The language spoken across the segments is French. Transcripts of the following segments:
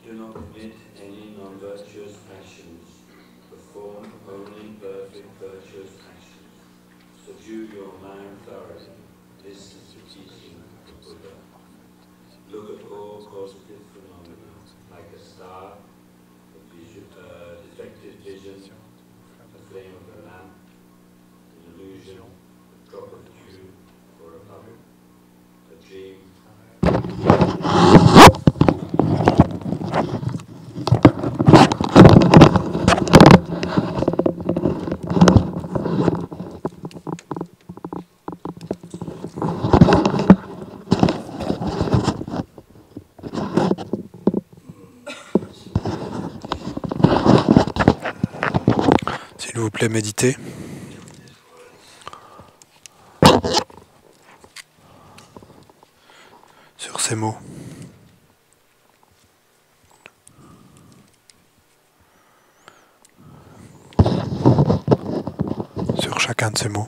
Do not commit any non-virtuous passions. Perform only perfect virtuous actions. Subdue your mind thoroughly. This is the teaching of Buddha. Look at all causative phenomena like a star, a defective vision, a flame of a lamp, an illusion, a drop of dew, or a bubble, a dream. S'il vous plaît, méditez. Sur ces mots. Sur chacun de ces mots.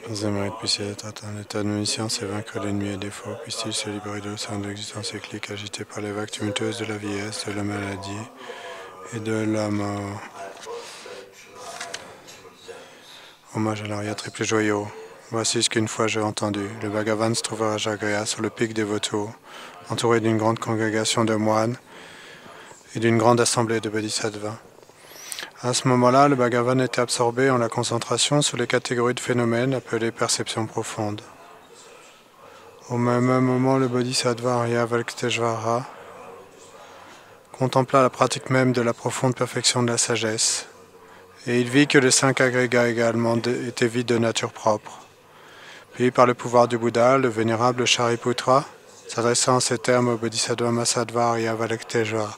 Les émérites puissent être atteints l'état de omniscience et vaincre l'ennemi et défaut. Puissent-ils se libérer de l'océan de l'existence cyclique agité par les vagues tumultueuses de la vieillesse, de la maladie et de la mort. Hommage à l'aria triple joyau. Voici ce qu'une fois j'ai entendu. Le Bhagavan se trouvait à Jagaya, sur le pic des vautours, entouré d'une grande congrégation de moines et d'une grande assemblée de bodhisattvas. À ce moment-là, le Bhagavan était absorbé en la concentration sur les catégories de phénomènes appelées perceptions profondes. Au même moment, le bodhisattva Arya Avalokiteshvara contempla la pratique même de la profonde perfection de la sagesse, et il vit que les 5 agrégats également étaient vides de nature propre. Puis, par le pouvoir du Bouddha, le vénérable Shariputra, s'adressant en ces termes au bodhisattva Mahasattva Arya Avalokiteshvara,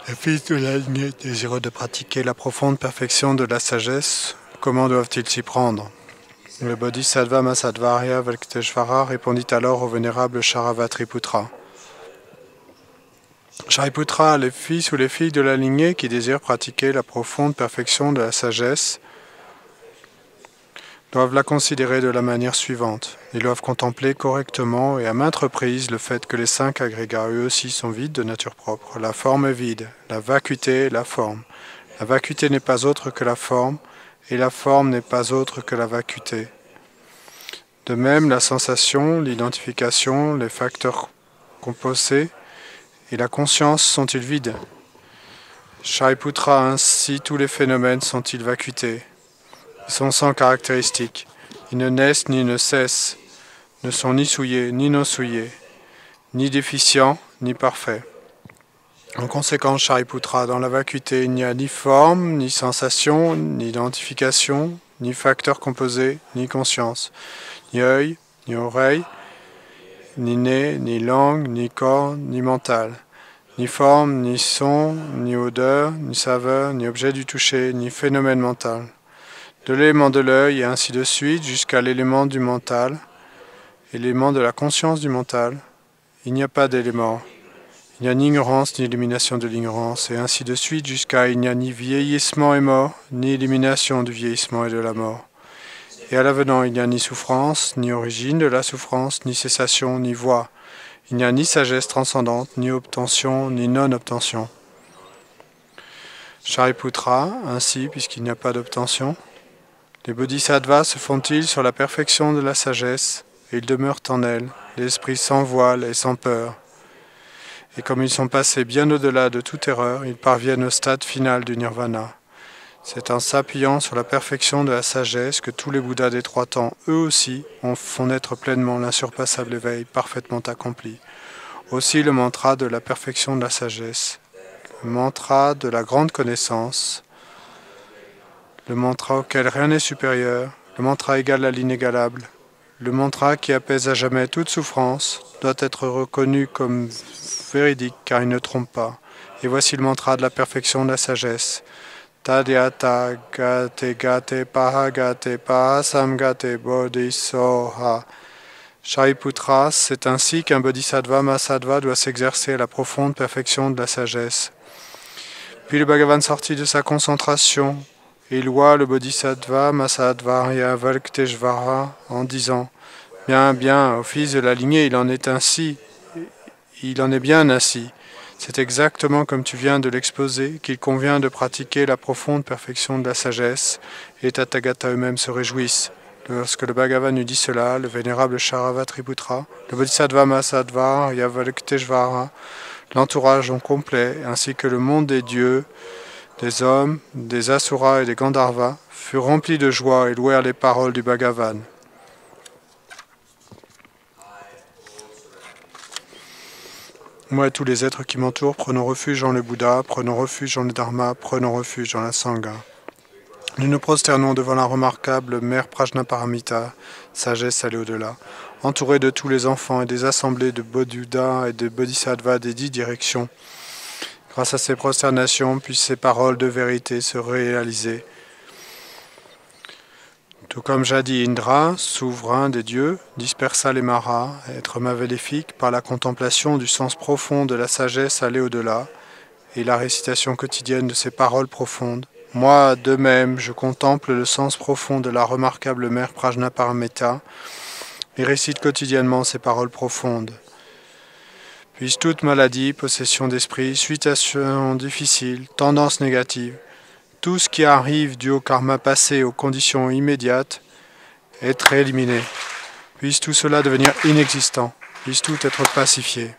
les fils de la lignée désireux de pratiquer la profonde perfection de la sagesse, comment doivent-ils s'y prendre? Le bodhisattva Mahasattva Arya Avalokiteshvara répondit alors au vénérable Charavatriputra. Shariputra, les fils ou les filles de la lignée qui désirent pratiquer la profonde perfection de la sagesse doivent la considérer de la manière suivante. Ils doivent contempler correctement et à maintes reprises le fait que les 5 agrégats eux aussi sont vides de nature propre. La forme est vide, la vacuité est la forme. La vacuité n'est pas autre que la forme, et la forme n'est pas autre que la vacuité. De même, la sensation, l'identification, les facteurs composés et la conscience sont-ils vides? Shariputra, ainsi tous les phénomènes sont-ils vacuités? Ils sont sans caractéristiques. Ils ne naissent ni ne cessent, ne sont ni souillés ni non souillés, ni déficients ni parfaits. En conséquence, Shariputra, dans la vacuité, il n'y a ni forme, ni sensation, ni identification, ni facteurs composés, ni conscience, ni œil, ni oreille, ni nez, ni langue, ni corps, ni mental, ni forme, ni son, ni odeur, ni saveur, ni objet du toucher, ni phénomène mental. De l'élément de l'œil et ainsi de suite jusqu'à l'élément du mental, élément de la conscience du mental, il n'y a pas d'élément. Il n'y a ni ignorance ni élimination de l'ignorance, et ainsi de suite jusqu'à il n'y a ni vieillissement et mort, ni élimination du vieillissement et de la mort. Et à l'avenant, il n'y a ni souffrance, ni origine de la souffrance, ni cessation, ni voie. Il n'y a ni sagesse transcendante, ni obtention, ni non-obtention. Shariputra, ainsi, puisqu'il n'y a pas d'obtention, les bodhisattvas se font-ils sur la perfection de la sagesse, et ils demeurent en elle, l'esprit sans voile et sans peur. Et comme ils sont passés bien au-delà de toute erreur, ils parviennent au stade final du nirvana. C'est en s'appuyant sur la perfection de la sagesse que tous les Bouddhas des 3 temps, eux aussi, font naître pleinement l'insurpassable éveil parfaitement accompli. Aussi le mantra de la perfection de la sagesse, le mantra de la grande connaissance, le mantra auquel rien n'est supérieur, le mantra égal à l'inégalable, le mantra qui apaise à jamais toute souffrance, doit être reconnu comme véridique car il ne trompe pas. Et voici le mantra de la perfection de la sagesse. Tadyata gate gate paha gate pahasam gate bodhisoha. Shariputra, c'est ainsi qu'un bodhisattva Mahasattva doit s'exercer à la profonde perfection de la sagesse. Puis le Bhagavan sortit de sa concentration et loua le bodhisattva Mahasattva Arya Avalokiteshvara en disant « Bien, bien, au fils de la lignée, il en est ainsi, il en est bien ainsi. C'est exactement comme tu viens de l'exposer qu'il convient de pratiquer la profonde perfection de la sagesse, et Tathagata eux-mêmes se réjouissent. » Lorsque le Bhagavan eut dit cela, le vénérable Charavatriputra, le bodhisattva Mahasattva Arya Avalokiteshvara, l'entourage en complet, ainsi que le monde des dieux, des hommes, des asuras et des gandharvas, furent remplis de joie et louèrent les paroles du Bhagavan. Moi et tous les êtres qui m'entourent, prenons refuge en le Bouddha, prenons refuge en le Dharma, prenons refuge en la Sangha. Nous nous prosternons devant la remarquable mère Prajnaparamita, sagesse allée au-delà, entourée de tous les enfants et des assemblées de Bodhudas et de Bodhisattvas des 10 directions. Grâce à ces prosternations, puissent ces paroles de vérité se réaliser. Tout comme jadis Indra, souverain des dieux, dispersa les maras, êtres maléfiques, par la contemplation du sens profond de la sagesse allée au-delà, et la récitation quotidienne de ces paroles profondes, Moi, de même, je contemple le sens profond de la remarquable mère Prajnaparamita et récite quotidiennement ces paroles profondes. Puisse toute maladie, possession d'esprit, situation difficile, tendance négative, tout ce qui arrive dû au karma passé, aux conditions immédiates, être éliminé. Puisse tout cela devenir inexistant. Puisse tout être pacifié.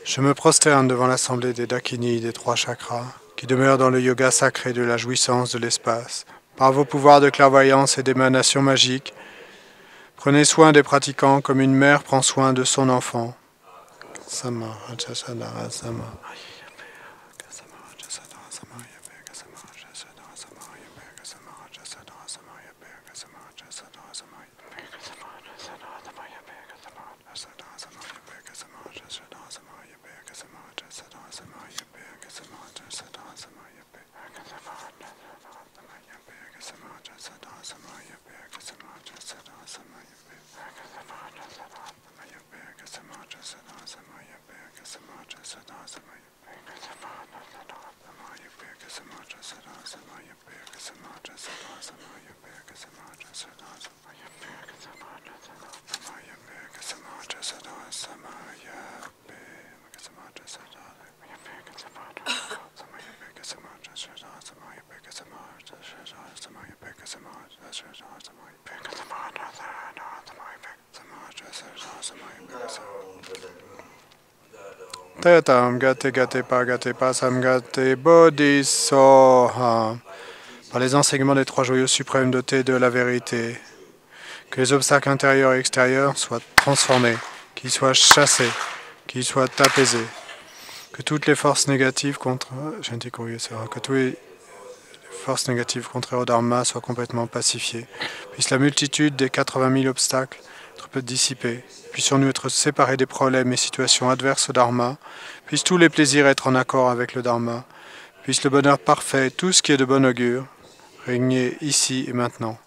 Je me prosterne devant l'assemblée des Dakini des 3 chakras, qui demeurent dans le yoga sacré de la jouissance de l'espace. Par vos pouvoirs de clairvoyance et d'émanation magique, prenez soin des pratiquants comme une mère prend soin de son enfant. Tayatam gate gate pa samgate bodhisoha. Par les enseignements des 3 joyaux suprêmes dotés de la vérité, que les obstacles intérieurs et extérieurs soient transformés, qu'ils soient chassés, qu'ils soient apaisés, que toutes les forces négatives contraires au Dharma soient complètement pacifiées. Puisse la multitude des 80 000 obstacles être dissipée. Puissions-nous être séparés des problèmes et situations adverses au Dharma. Puissent tous les plaisirs être en accord avec le Dharma. Puisse le bonheur parfait, tout ce qui est de bon augure, régner ici et maintenant.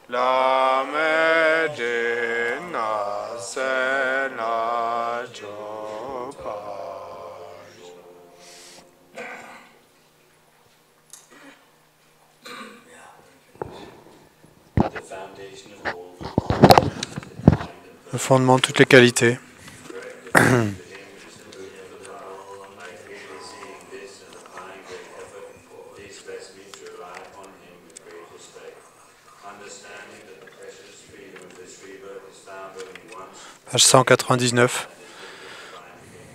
La Medina Sena Jopa. The foundation of all good qualities is the kind and Le fondement de toutes les qualités. seeing this and applying great effort, this bless me to rely upon him with greatest faith. Understanding that the precious freedom of this rebirth is found only once, Page 199. and is difficult to find again.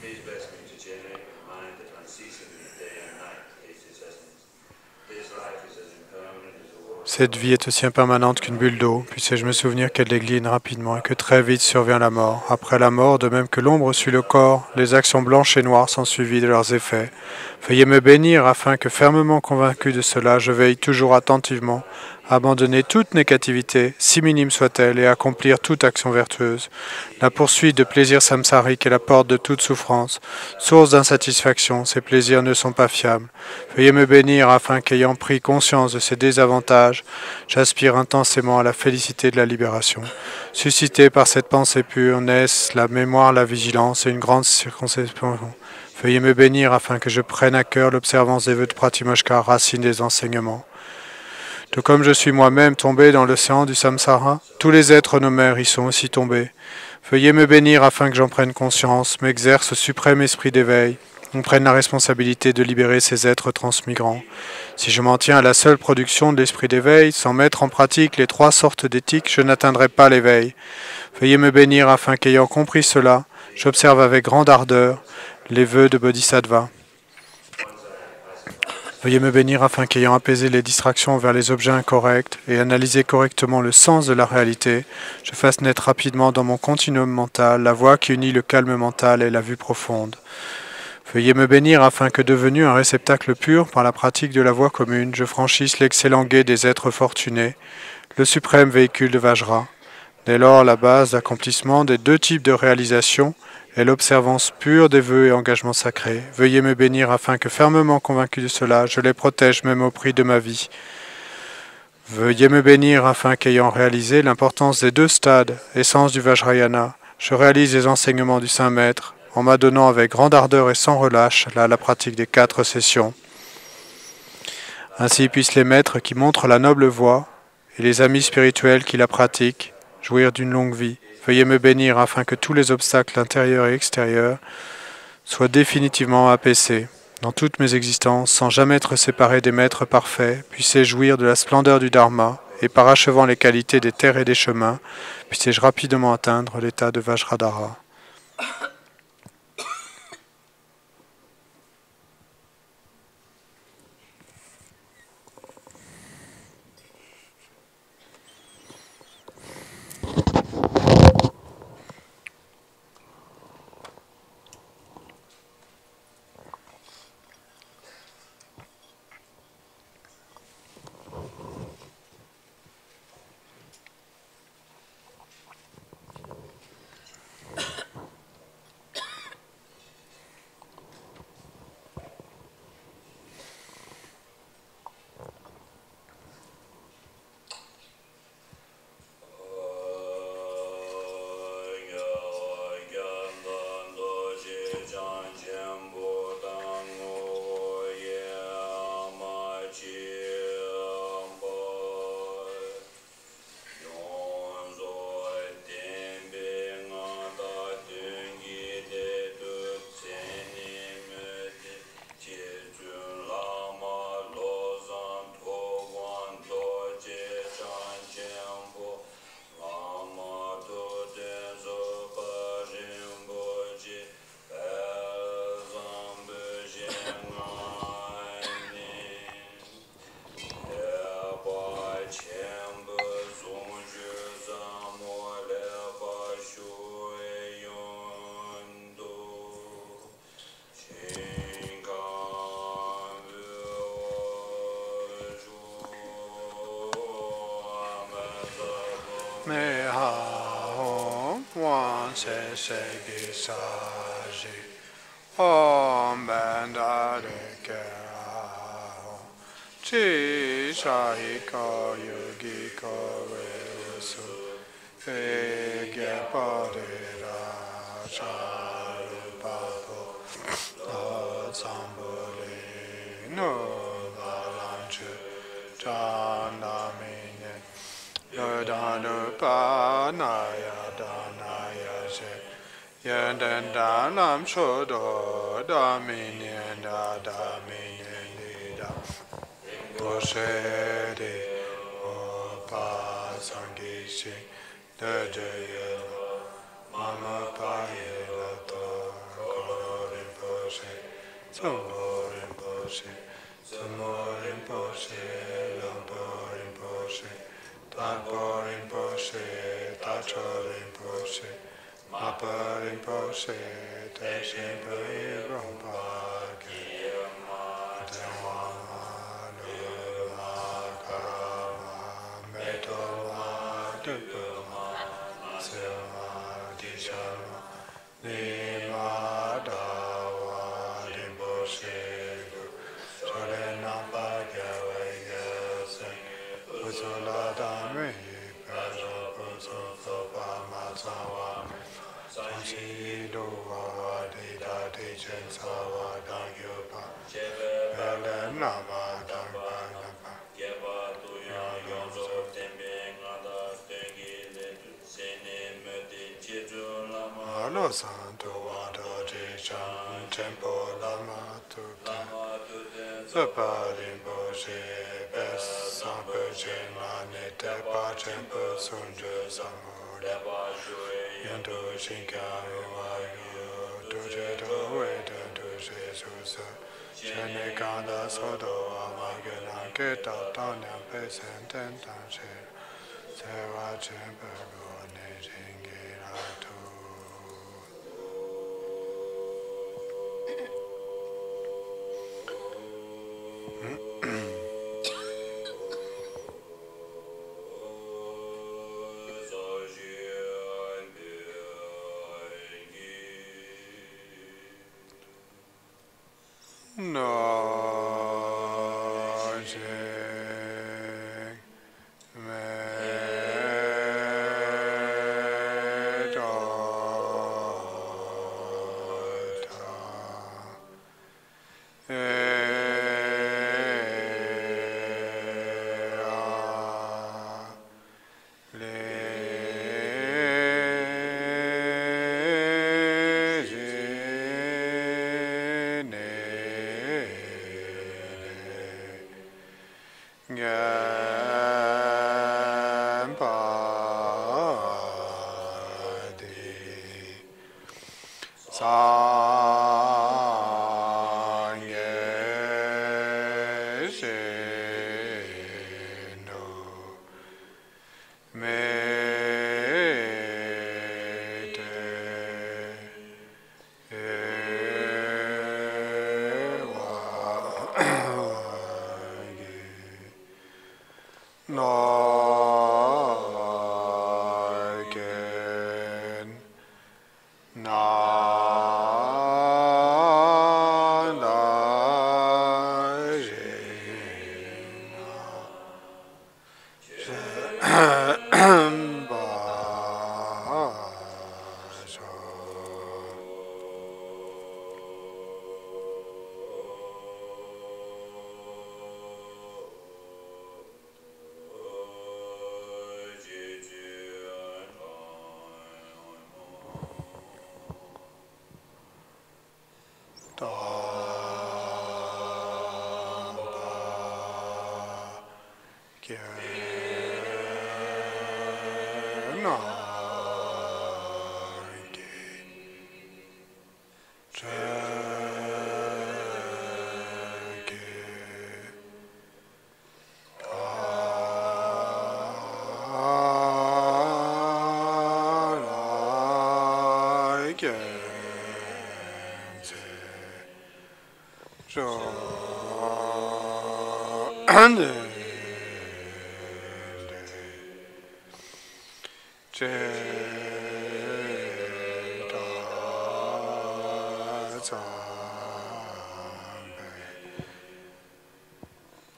Please bless me to generate a mind that unceasingly, day and night, takes its essence. This life is as impermanent as a water. Cette vie est aussi impermanente qu'une bulle d'eau. Puissais-je me souvenir qu'elle décline rapidement et que très vite survient la mort. Après la mort, de même que l'ombre suit le corps, les actions blanches et noires sont suivies de leurs effets. Veuillez me bénir afin que, fermement convaincu de cela, je veille toujours attentivement à abandonner toute négativité, si minime soit-elle, et à accomplir toute action vertueuse. La poursuite de plaisirs samsariques est la porte de toute souffrance. Source d'insatisfaction, ces plaisirs ne sont pas fiables. Veuillez me bénir afin qu'ayant pris conscience de ces désavantages, j'aspire intensément à la félicité de la libération. Suscité par cette pensée pure, naissent la mémoire, la vigilance et une grande circonspection. Veuillez me bénir afin que je prenne à cœur l'observance des vœux de Pratimoshka, racine des enseignements. Tout comme je suis moi-même tombé dans l'océan du samsara, tous les êtres nos mères y sont aussi tombés. Veuillez me bénir afin que j'en prenne conscience, m'exerce au suprême esprit d'éveil, on prenne la responsabilité de libérer ces êtres transmigrants. Si je m'en tiens à la seule production de l'esprit d'éveil, sans mettre en pratique les 3 sortes d'éthique, je n'atteindrai pas l'éveil. Veuillez me bénir afin qu'ayant compris cela, j'observe avec grande ardeur les vœux de Bodhisattva. Veuillez me bénir afin qu'ayant apaisé les distractions vers les objets incorrects et analysé correctement le sens de la réalité, je fasse naître rapidement dans mon continuum mental la voie qui unit le calme mental et la vue profonde. Veuillez me bénir afin que, devenu un réceptacle pur par la pratique de la voie commune, je franchisse l'excellent guet des êtres fortunés, le suprême véhicule de Vajra. Dès lors, la base d'accomplissement des 2 types de réalisation est l'observance pure des vœux et engagements sacrés. Veuillez me bénir afin que, fermement convaincu de cela, je les protège même au prix de ma vie. Veuillez me bénir afin qu'ayant réalisé l'importance des 2 stades, essence du Vajrayana, je réalise les enseignements du Saint Maître, en m'adonnant avec grande ardeur et sans relâche à la pratique des 4 sessions. Ainsi puissent les maîtres qui montrent la noble voie et les amis spirituels qui la pratiquent jouir d'une longue vie. Veuillez me bénir afin que tous les obstacles intérieurs et extérieurs soient définitivement apaisés. Dans toutes mes existences, sans jamais être séparé des maîtres parfaits, puissais-je jouir de la splendeur du Dharma et parachevant les qualités des terres et des chemins, puissais-je rapidement atteindre l'état de Vajradhara. Me ha wan se gi sa ji om ben da de ke chi Shahiko Yogiko Vesu Egyapadera Sharupapo Sambole No Valanche Chanamine Yodanu Panaya Danaya Se Yandandanam Shodo Daminian Daminian Poshede Opa Sangishi Dejaya Mama Payela Kororin Poshe Samorin Poshe Samorin Poshe Lamporin Poshe Taporin Poshe Tachorin Poshe Maparin Poshe Teshin Payron Pake Alo Santo Vado Jichan Tempo Lama Tuta Saparin Boshe Bes Sampo Chemane Tepa Tempo Sunja Samura Yanto Shinka Wayo Tuje Towe Tuje Susa Shene Kanda Sodo Amagalan Keta Tanya Pesen Tentan Sewa Chempo Gone Jingira Tu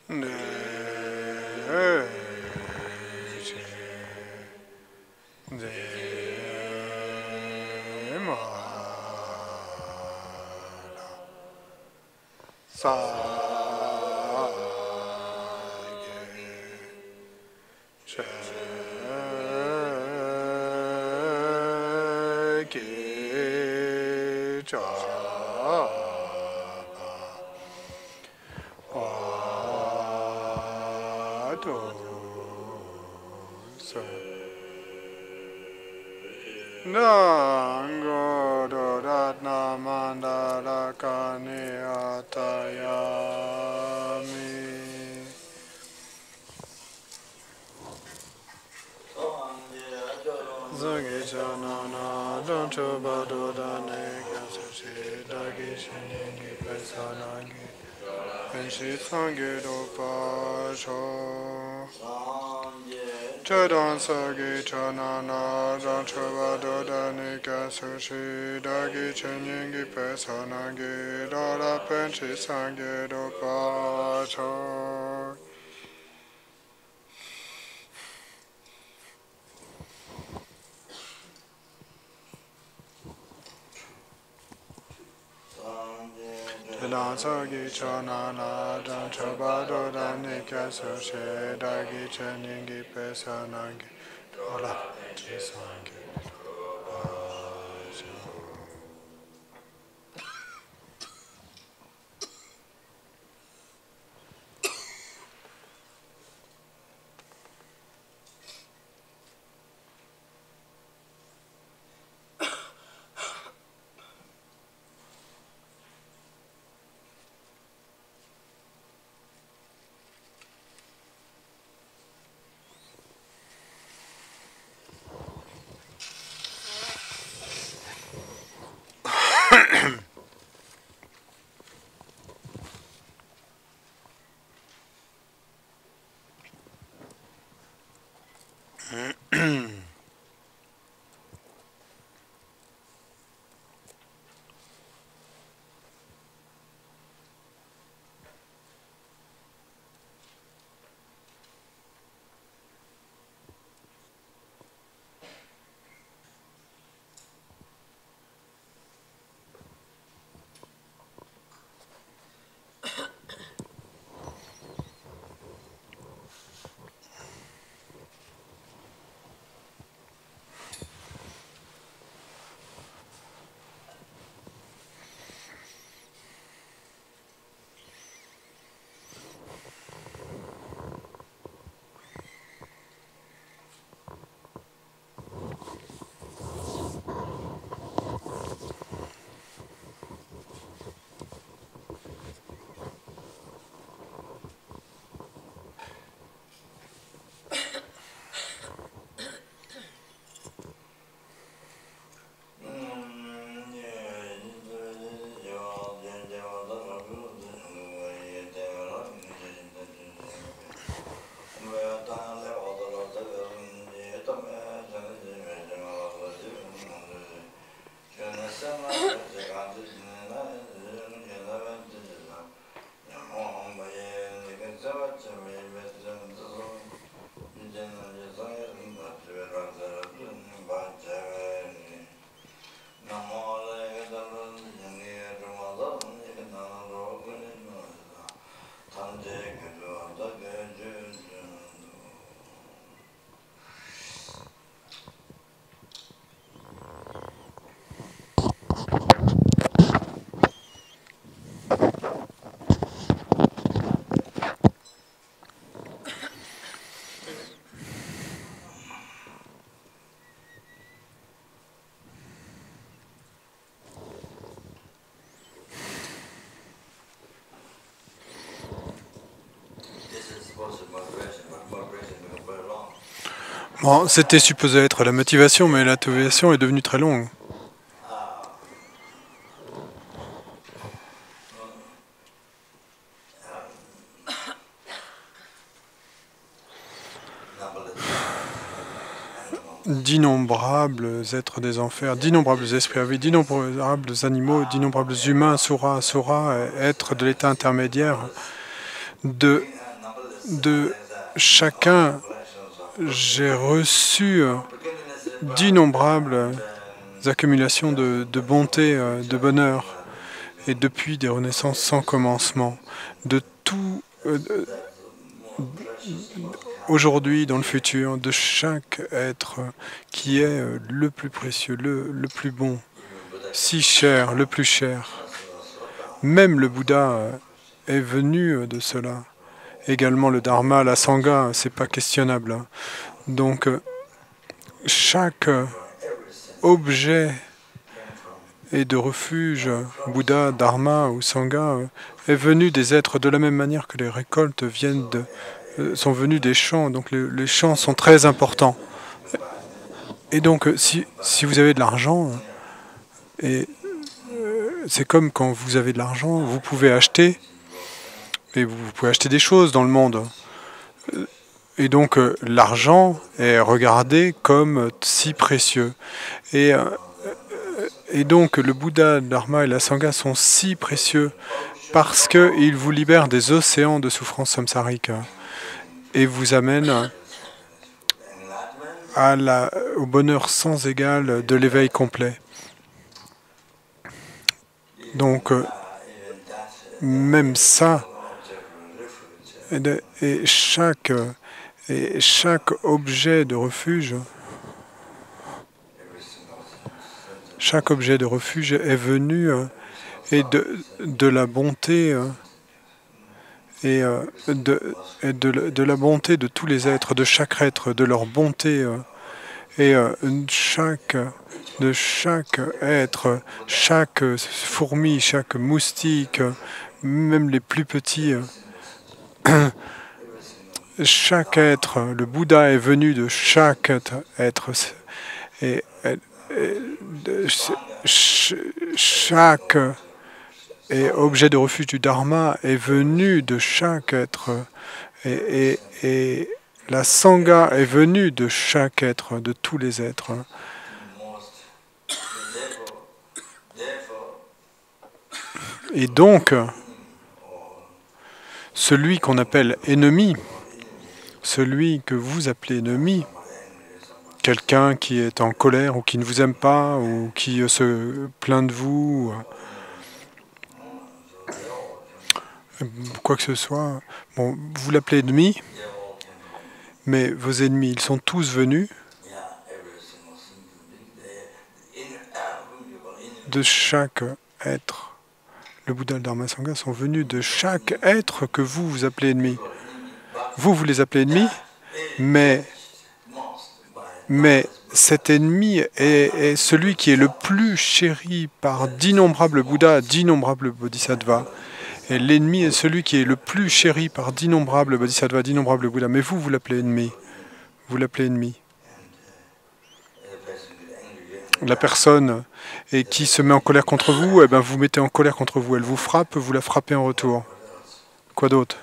Ne Nango Dodatna Mandala Kani Atayami Zagi Chanana Doncho Badodane Kasushi Dagi Shiningi Pesanagi Penshi Sangi Dopasho Chadan Sagi Chanana Doncho Badodane Kasushi Dagi Shiningi Pesanagi Dora Penshi Sangi Dopasho Sagi Chanana Doncho Badodane Kasushi Dagi Shiningi Pesanagi Dora Penshi Sangi Bon, c'était supposé être la motivation, mais la motivation est devenue très longue. D'innombrables êtres des enfers, d'innombrables esprits avides, d'innombrables animaux, d'innombrables humains, asuras, êtres de l'état intermédiaire, de chacun, j'ai reçu d'innombrables accumulations de bonté, de bonheur, et depuis des renaissances sans commencement, de tout aujourd'hui, dans le futur, de chaque être qui est le plus précieux, le plus bon, si cher, le plus cher. Même le Bouddha est venu de cela. Également le Dharma, la Sangha, c'est pas questionnable. Donc chaque objet et de refuge, Bouddha, Dharma ou Sangha, est venu des êtres de la même manière que les récoltes sont venues des champs. Donc les champs sont très importants. Et donc si vous avez de l'argent, et c'est comme quand vous avez de l'argent, vous pouvez acheter, et vous pouvez acheter des choses dans le monde. Et donc l'argent est regardé comme si précieux. Et donc le Bouddha, le Dharma et la Sangha sont si précieux parce qu'ils vous libèrent des océans de souffrance samsarique et vous amènent au bonheur sans égal de l'éveil complet. Donc même ça, et chaque objet de refuge, est venu et de la bonté et de la bonté de tous les êtres, de chaque être, de leur bonté et de chaque être, chaque fourmi, chaque moustique, même les plus petits. Chaque être, le Bouddha est venu de chaque être, et chaque objet de refuge du Dharma est venu de chaque être, et la Sangha est venue de chaque être, de tous les êtres. Et donc, celui qu'on appelle ennemi, celui que vous appelez ennemi, quelqu'un qui est en colère ou qui ne vous aime pas ou qui se plaint de vous, quoi que ce soit, bon, vous l'appelez ennemi, mais vos ennemis, ils sont tous venus de chaque être. Le Bouddha, le Dharma, la Sangha sont venus de chaque être que vous appelez ennemi. Vous les appelez ennemis, mais cet ennemi est celui qui est le plus chéri par d'innombrables Bouddhas, d'innombrables Bodhisattvas. Et l'ennemi est celui qui est le plus chéri par d'innombrables Bodhisattvas, d'innombrables Bouddhas. Mais vous l'appelez ennemi. Vous l'appelez ennemi. La personne qui se met en colère contre vous, eh ben vous mettez en colère contre vous. Elle vous frappe, vous la frappez en retour. Quoi d'autre ?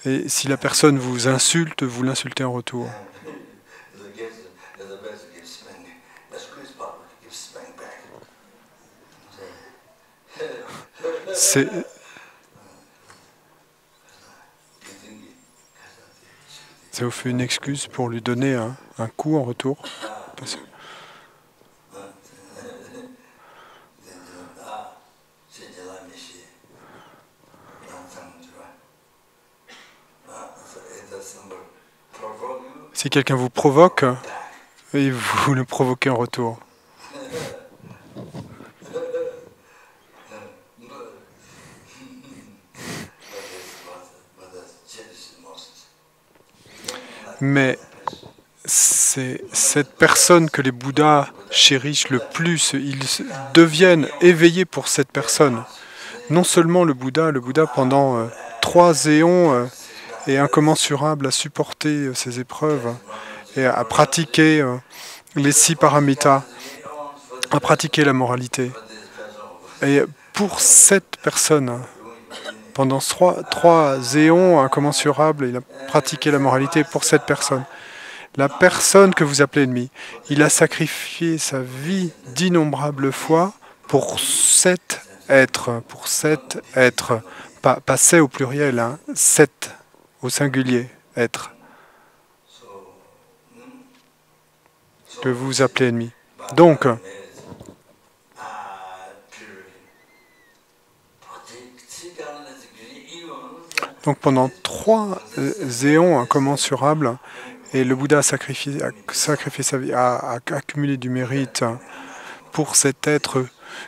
Et si la personne vous insulte, vous l'insultez en retour. Ça vous fait une excuse pour lui donner un coup en retour. Si quelqu'un vous provoque, et vous le provoquez en retour. Mais c'est cette personne que les Bouddhas chérissent le plus. Ils deviennent éveillés pour cette personne. Non seulement le Bouddha pendant 3 éons est incommensurable à supporter ces épreuves et à pratiquer les 6 paramitas, à pratiquer la moralité. Et pour cette personne, pendant 3 éons incommensurables, il a pratiqué la moralité pour cette personne. La personne que vous appelez ennemi, il a sacrifié sa vie d'innombrables fois pour cette être, pour cet être, pas c'est au pluriel, hein, cet au singulier, être, que vous appelez ennemi. Donc, pendant 3 éons incommensurables, et le Bouddha a sacrifié sa vie, a accumulé du mérite pour cet être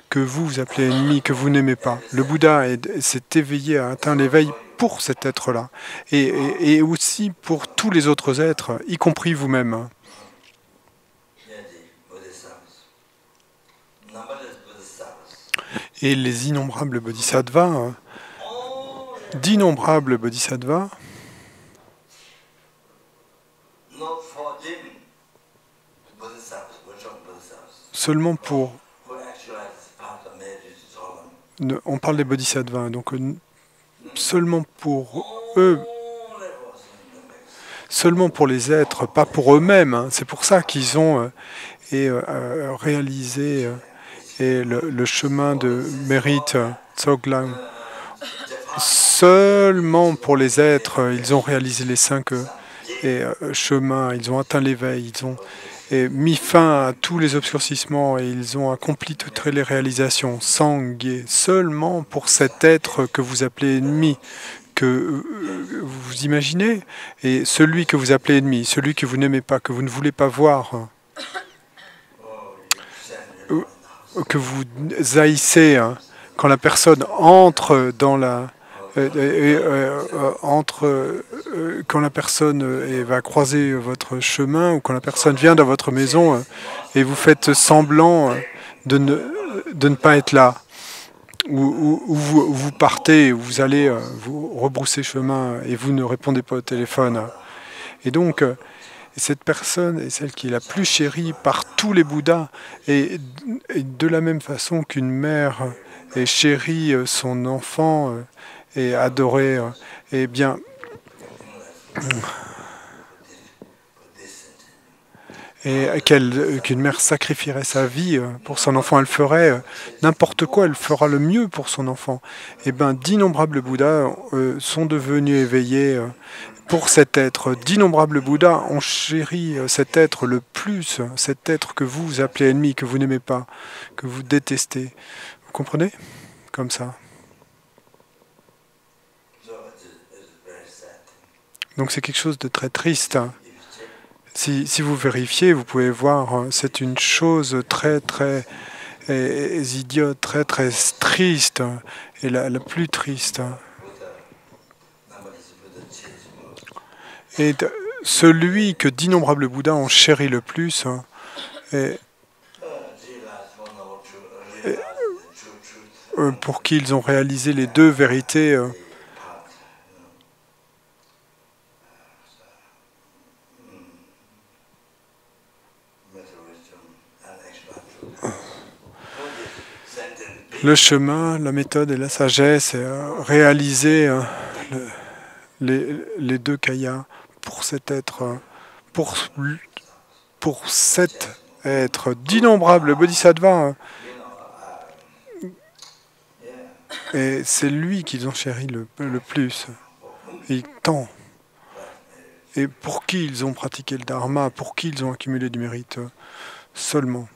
que vous appelez ennemi, que vous n'aimez pas. Le Bouddha s'est éveillé, a atteint l'éveil pour cet être-là, et aussi pour tous les autres êtres, y compris vous-même. Et les innombrables bodhisattvas, d'innombrables bodhisattvas, seulement pour... On parle des bodhisattvas, donc seulement pour eux, seulement pour les êtres, pas pour eux-mêmes. Hein. C'est pour ça qu'ils ont réalisé le chemin de mérite, Tsoglam. Seulement pour les êtres, ils ont réalisé les 5 chemins, ils ont atteint l'éveil, ils ont mis fin à tous les obscurcissements et ils ont accompli toutes les réalisations. Sangye, seulement pour cet être que vous appelez ennemi, que vous imaginez, et celui que vous appelez ennemi, celui que vous n'aimez pas, que vous ne voulez pas voir, que vous haïssez, hein, quand la personne entre dans la... quand la personne va croiser votre chemin ou quand la personne vient dans votre maison et vous faites semblant de ne pas être là, ou vous partez, vous allez vous rebrousser chemin et vous ne répondez pas au téléphone. Et donc, cette personne est celle qui est la plus chérie par tous les Bouddhas, et de la même façon qu'une mère chérit son enfant et adorer, eh bien, et qu'une mère sacrifierait sa vie pour son enfant, elle ferait n'importe quoi, elle fera le mieux pour son enfant. Eh bien, d'innombrables Bouddhas sont devenus éveillés pour cet être. D'innombrables Bouddhas ont chéri cet être le plus, cet être que vous appelez ennemi, que vous n'aimez pas, que vous détestez. Vous comprenez? Comme ça. Donc c'est quelque chose de très triste. Si vous vérifiez, vous pouvez voir, c'est une chose très très idiote, très très triste, et la plus triste. Et celui que d'innombrables Bouddhas ont chéri le plus, pour qui ils ont réalisé les 2 vérités, le chemin, la méthode et la sagesse, et réaliser les 2 kayas pour cet être, pour cet être d'innombrables bodhisattvas. Et c'est lui qu'ils ont chéri le plus. Et tant. Et pour qui ils ont pratiqué le dharma, pour qui ils ont accumulé du mérite seulement.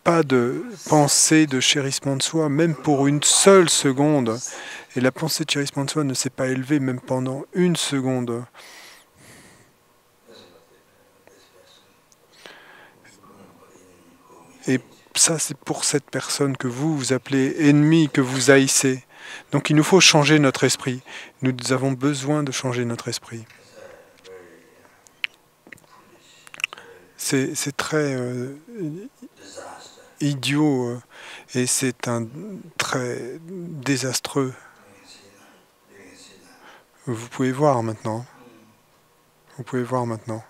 Pas de pensée de chérissement de soi, même pour une seule seconde. Et la pensée de chérissement de soi ne s'est pas élevée même pendant une seconde. Et ça, c'est pour cette personne que vous appelez ennemi, que vous haïssez. Donc il nous faut changer notre esprit. Nous avons besoin de changer notre esprit. C'est très idiot et c'est un très désastreux. Vous pouvez voir maintenant. Vous pouvez voir maintenant.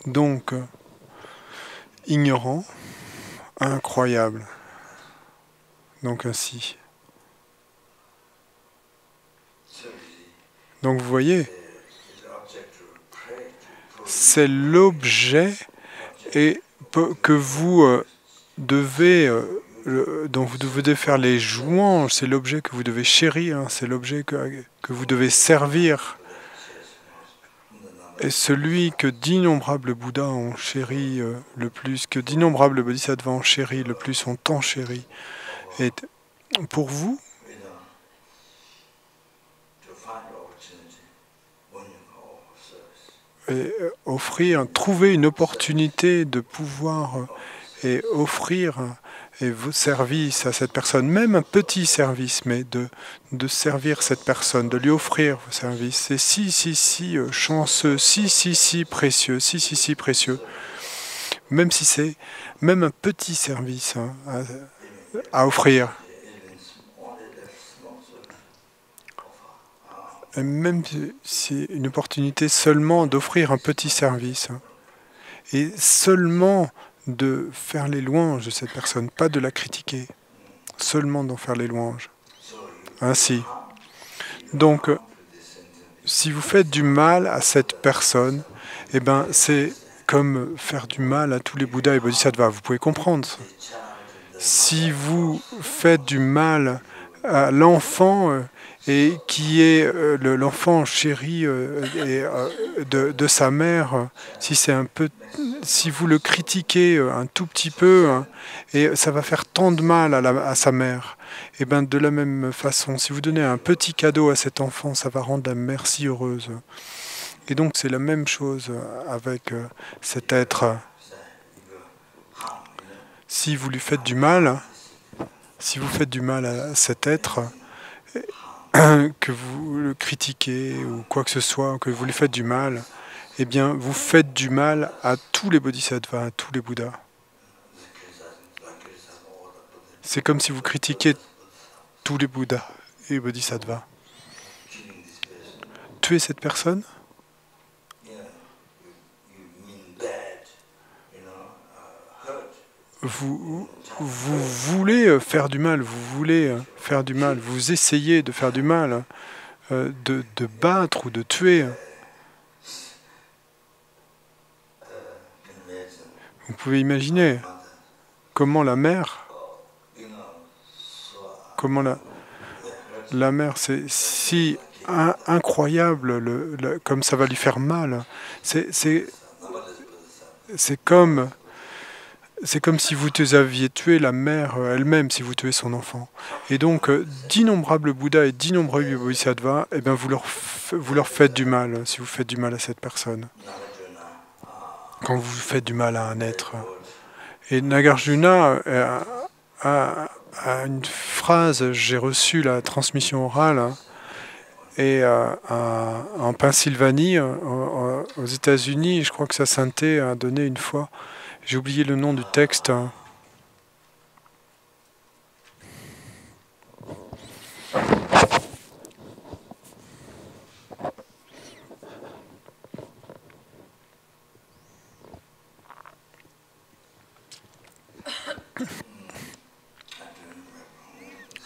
Donc, ignorant, incroyable. Donc ainsi. Donc vous voyez, c'est l'objet et que vous devez, dont vous devez faire les louanges, c'est l'objet que vous devez chérir, hein, c'est l'objet que vous devez servir. Et celui que d'innombrables Bouddhas ont chéri le plus, que d'innombrables Bodhisattvas ont chéri le plus, ont tant chéri, est pour vous. Et trouver une opportunité de pouvoir et offrir et vos services à cette personne, même un petit service, mais de servir cette personne, de lui offrir vos services. C'est si chanceux, si précieux, si précieux, même si c'est même un petit service hein, à offrir. Et même si c'est une opportunité seulement d'offrir un petit service. Hein, et seulement de faire les louanges de cette personne, pas de la critiquer, seulement d'en faire les louanges. Ainsi. Donc, si vous faites du mal à cette personne, eh ben, c'est comme faire du mal à tous les Bouddhas et Bodhisattvas. Vous pouvez comprendre. Si vous faites du mal à l'enfant et qui est l'enfant chéri de sa mère, si vous le critiquez un tout petit peu, hein, et ça va faire tant de mal à sa mère, et ben de la même façon, si vous donnez un petit cadeau à cet enfant, ça va rendre la mère si heureuse. Et donc c'est la même chose avec cet être. Si vous lui faites du mal, si vous faites du mal à cet être, que vous le critiquez ou quoi que ce soit, que vous lui faites du mal, eh bien, vous faites du mal à tous les bodhisattvas, à tous les bouddhas. C'est comme si vous critiquiez tous les bouddhas et bodhisattvas. Tuer cette personne, vous voulez faire du mal, vous essayez de faire du mal, de battre ou de tuer. Vous pouvez imaginer comment la mère, la mère, c'est si incroyable comme ça va lui faire mal. C'est comme si vous aviez tué la mère elle-même, si vous tuez son enfant. Et donc, d'innombrables Bouddhas et d'innombrables Bodhisattvas, eh bien, vous leur faites du mal, si vous faites du mal à cette personne. Quand vous faites du mal à un être. Et Nagarjuna a une phrase, j'ai reçu la transmission orale, hein, et en Pennsylvanie, aux États-Unis, je crois que sa sainteté a donné une fois. J'ai oublié le nom du texte.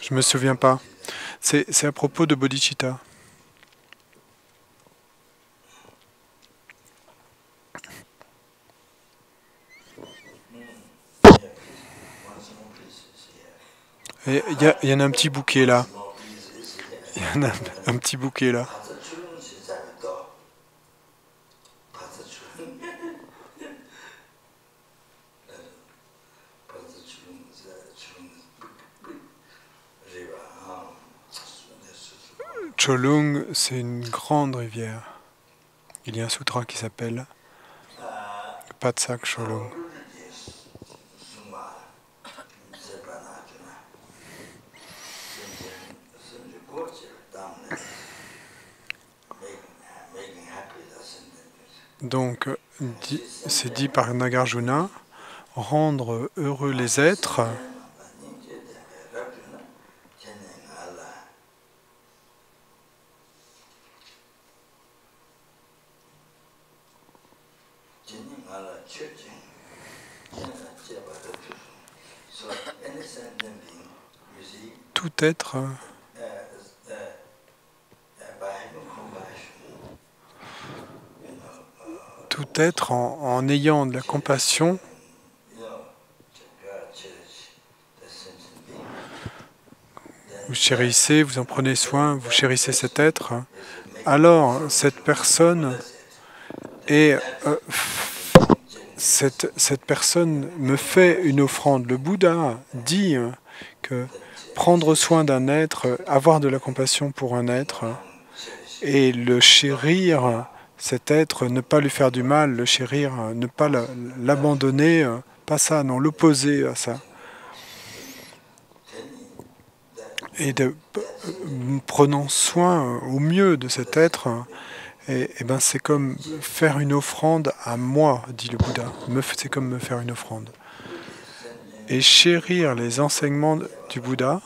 Je me souviens pas. C'est à propos de bodhicitta. Il y en a un petit bouquet là. Il y en a un petit bouquet là. Cholung, c'est une grande rivière. Il y a un sutra qui s'appelle Patsak Cholung. Donc, c'est dit par Nagarjuna, rendre heureux les êtres, tout être peut-être en ayant de la compassion, vous chérissez, vous en prenez soin, vous chérissez cet être, alors cette personne est... cette personne me fait une offrande. Le Bouddha dit que prendre soin d'un être, avoir de la compassion pour un être et le chérir, cet être, ne pas lui faire du mal, le chérir, ne pas l'abandonner, pas ça, non, l'opposer à ça. Et prenant soin au mieux de cet être, et ben c'est comme faire une offrande à moi, dit le Bouddha. C'est comme me faire une offrande. Et chérir les enseignements du Bouddha,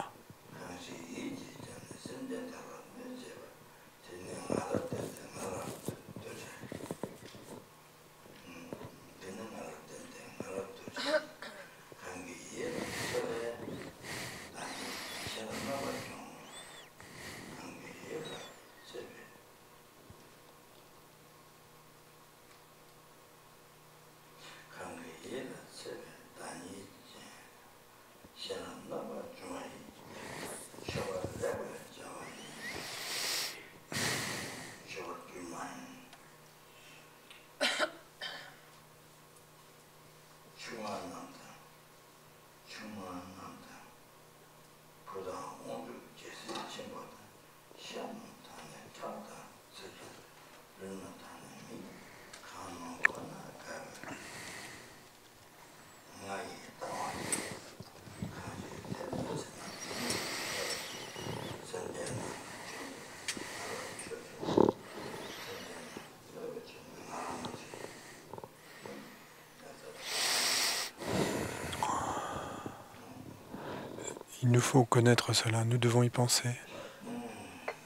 il nous faut connaître cela, nous devons y penser.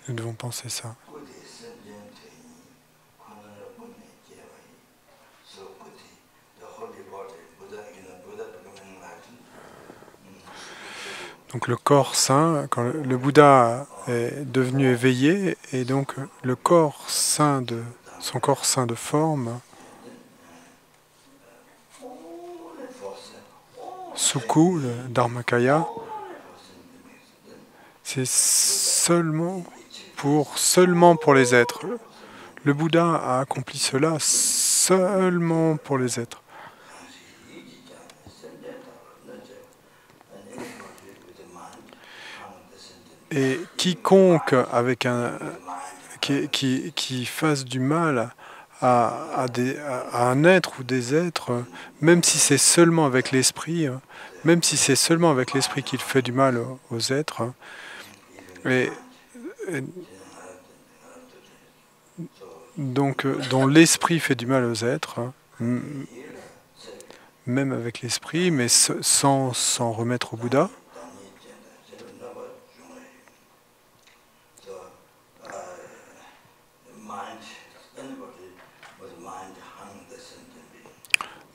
Nous devons penser ça. Donc le corps saint, quand le Bouddha est devenu éveillé, et donc le corps saint son corps saint de forme, Sukhu, le Dharmakaya, c'est seulement pour les êtres. Le Bouddha a accompli cela seulement pour les êtres. Et quiconque avec qui fasse du mal à un être ou des êtres, même si c'est seulement avec l'esprit, qu'il fait du mal aux êtres, et donc dont l'esprit fait du mal aux êtres, même avec l'esprit, mais sans s'en remettre au Bouddha.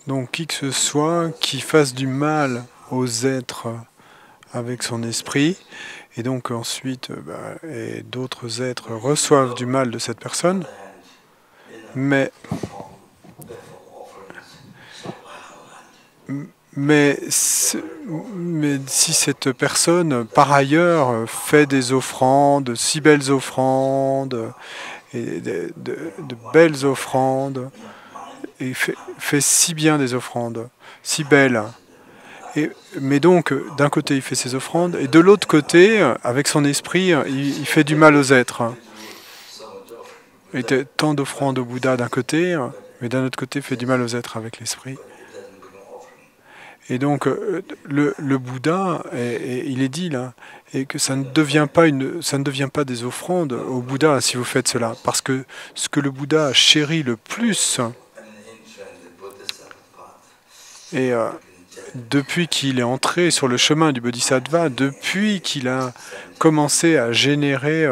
Donc qui que ce soit qui fasse du mal aux êtres avec son esprit, et donc ensuite et d'autres êtres reçoivent du mal de cette personne, mais si cette personne, par ailleurs, fait des offrandes, si belles offrandes, et de belles offrandes, et fait si bien des offrandes, si belles, mais donc, d'un côté, il fait ses offrandes, et de l'autre côté, avec son esprit, il fait du mal aux êtres. Et tant d'offrandes au Bouddha d'un côté, mais d'un autre côté, il fait du mal aux êtres avec l'esprit. Et donc, le Bouddha, il est dit là, et que ça ne devient pas des offrandes au Bouddha si vous faites cela. Parce que ce que le Bouddha chérit le plus, et depuis qu'il est entré sur le chemin du Bodhisattva, depuis qu'il a commencé à générer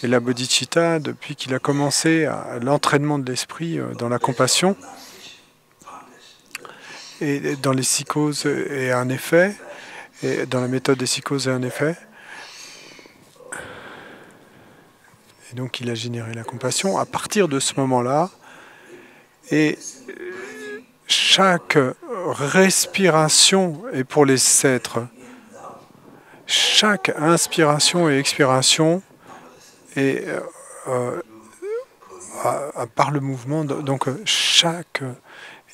la bodhicitta, depuis qu'il a commencé l'entraînement de l'esprit dans la compassion, et dans les psychoses et un effet, et dans la méthode des psychoses et un effet, et donc il a généré la compassion. À partir de ce moment-là, Et chaque respiration est pour les êtres. Chaque inspiration et expiration est par le mouvement. Donc chaque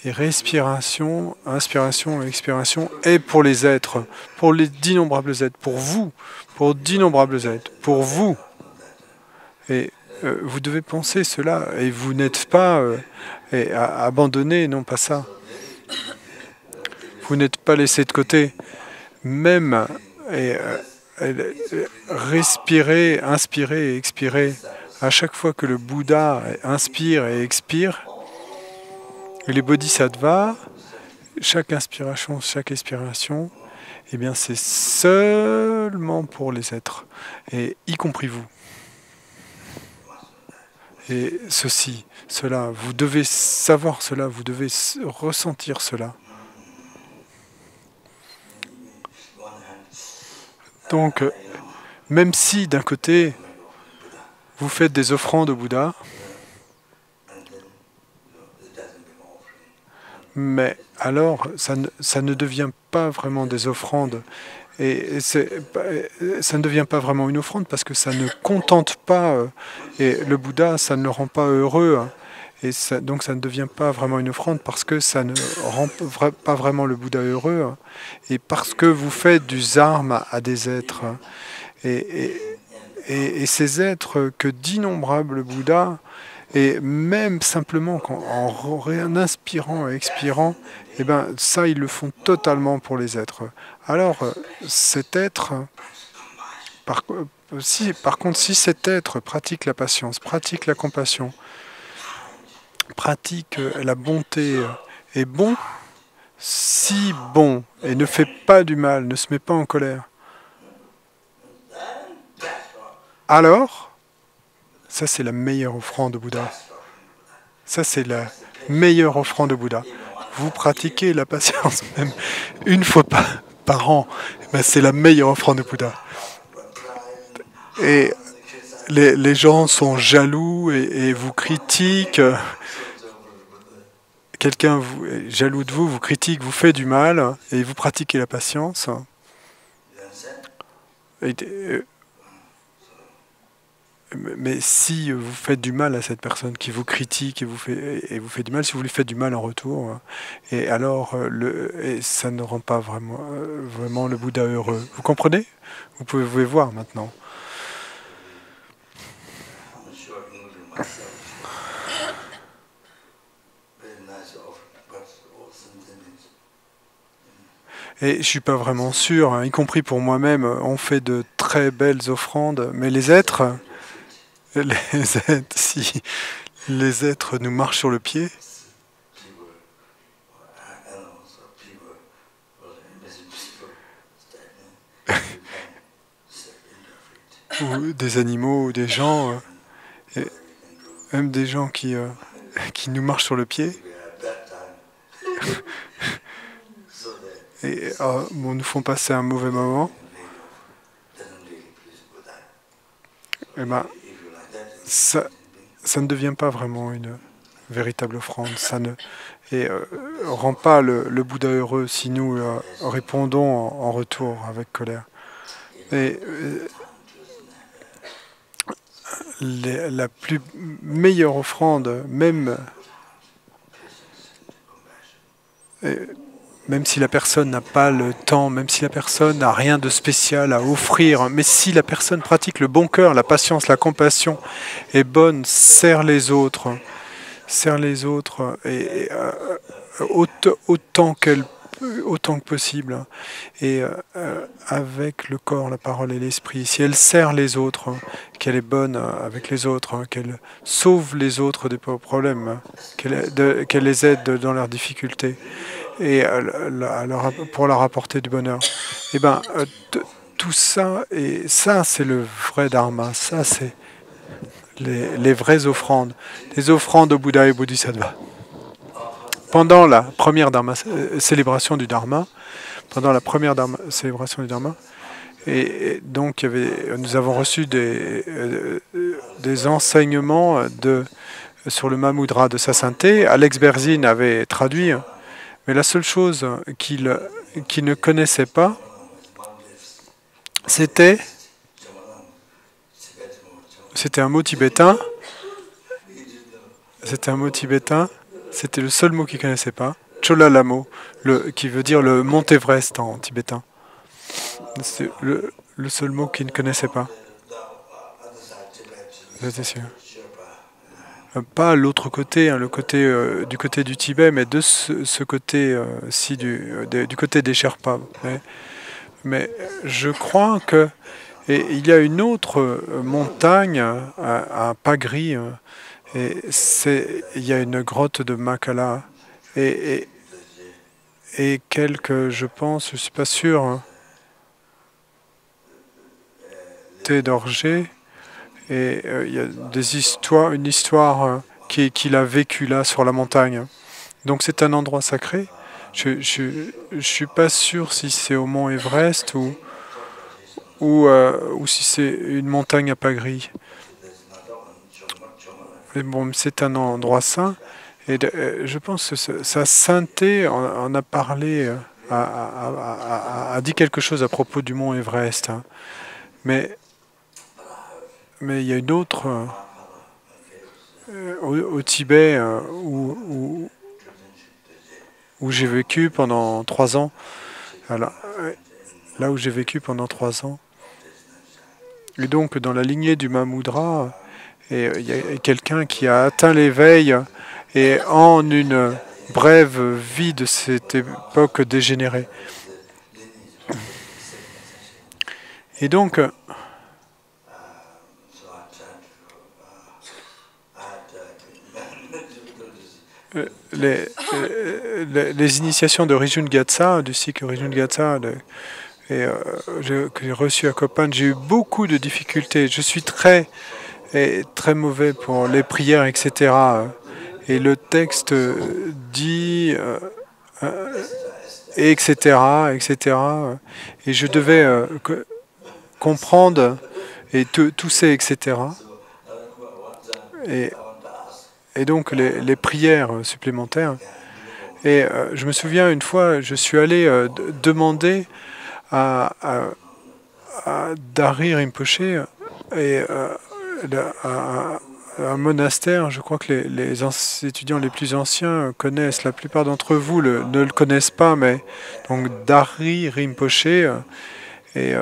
respiration, inspiration et expiration est pour les êtres, pour les d'innombrables êtres, pour vous, pour d'innombrables êtres, pour vous. Et vous devez penser cela, et vous n'êtes pas abandonné, non pas ça. Vous n'êtes pas laissé de côté. Même respirer, inspirer et expirer, à chaque fois que le Bouddha inspire et expire, et les bodhisattvas, chaque inspiration, chaque expiration, eh bien c'est seulement pour les êtres, et y compris vous. Et ceci, cela, vous devez savoir cela, vous devez ressentir cela. Donc, même si d'un côté, vous faites des offrandes au Bouddha, mais alors, ça ne devient pas vraiment des offrandes. Et ça ne devient pas vraiment une offrande parce que ça ne contente pas. Et le Bouddha, ça ne le rend pas heureux. Et donc ça ne devient pas vraiment une offrande parce que ça ne rend pas vraiment le Bouddha heureux. Et parce que vous faites du dharma à des êtres. Et ces êtres que d'innombrables Bouddhas, et même simplement en inspirant et expirant, eh ben, ça, ils le font totalement pour les êtres. Alors, cet être, par contre, si cet être pratique la patience, pratique la compassion, pratique la bonté, est bon, si bon, et ne fait pas du mal, ne se met pas en colère, alors, ça c'est la meilleure offrande au Bouddha. Ça c'est la meilleure offrande au Bouddha. Vous pratiquez la patience même une fois par an, ben c'est la meilleure offrande au Bouddha. Et les gens sont jaloux et vous critiquent. Quelqu'un jaloux de vous, vous critique, vous fait du mal, et vous pratiquez la patience. Mais si vous faites du mal à cette personne qui vous critique et vous fait du mal, si vous lui faites du mal en retour, et alors ça ne rend pas vraiment le Bouddha heureux. Vous comprenez? Vous pouvez voir maintenant. Et je ne suis pas vraiment sûr, hein, y compris pour moi-même, on fait de très belles offrandes, mais les êtres, si les êtres nous marchent sur le pied, ou des animaux, ou des gens, même des gens qui nous marchent sur le pied, et nous font passer un mauvais moment, et ben, ça ne devient pas vraiment une véritable offrande. Ça ne rend pas le Bouddha heureux si nous répondons en retour avec colère. Et la plus meilleure offrande, même si la personne n'a pas le temps, même si la personne n'a rien de spécial à offrir, mais si la personne pratique le bon cœur, la patience, la compassion, est bonne, sert les autres et autant que possible, et avec le corps, la parole et l'esprit. Si elle sert les autres, qu'elle est bonne avec les autres, qu'elle sauve les autres des problèmes, qu'elle les aide dans leurs difficultés, et pour leur apporter du bonheur. Et ben, tout ça, et ça c'est le vrai dharma, ça c'est les vraies offrandes, les offrandes au Bouddha et Bodhisattva. Pendant la première célébration du dharma, et donc nous avons reçu des enseignements sur le Mahamudra de sa sainteté. Alex Berzin avait traduit, mais la seule chose qu'il ne connaissait pas, c'était un mot tibétain. C'était un mot tibétain. C'était le seul mot qu'il ne connaissait pas. Cholalamo, qui veut dire le mont Everest en tibétain. C'est le seul mot qu'il ne connaissait pas. J'étais sûr. Pas l'autre côté, le côté du côté du Tibet, mais de ce côté-ci, du côté des Sherpas. Mais je crois que il y a une autre montagne à Pagri, et il y a une grotte de Makala et quelques, je pense, je suis pas sûr, thé d'orgie. Et il y a une histoire qu'il a vécue là sur la montagne. Donc c'est un endroit sacré. Je suis pas sûr si c'est au mont Everest ou si c'est une montagne à Pagri. Mais bon, c'est un endroit saint. Et je pense que sa sainteté en a parlé, a dit quelque chose à propos du mont Everest. Hein. Mais il y a une autre au Tibet où j'ai vécu pendant 3 ans. Alors, là où j'ai vécu pendant 3 ans. Et donc, dans la lignée du Mahamudra, il y a quelqu'un qui a atteint l'éveil et en une brève vie de cette époque dégénérée. Et donc, les initiations de Rijun Gatsa, du cycle Rijun Gatsa, que j'ai reçu à Copan, j'ai eu beaucoup de difficultés. Je suis très mauvais pour les prières, etc. Et le texte dit, etc., etc. Et je devais comprendre et tous ces etc. Et donc les prières supplémentaires. Et je me souviens une fois, je suis allé demander à Dari Rinpoche et à un monastère, je crois que les étudiants les plus anciens connaissent, la plupart d'entre vous ne le connaissent pas, mais donc Dari Rinpoche, et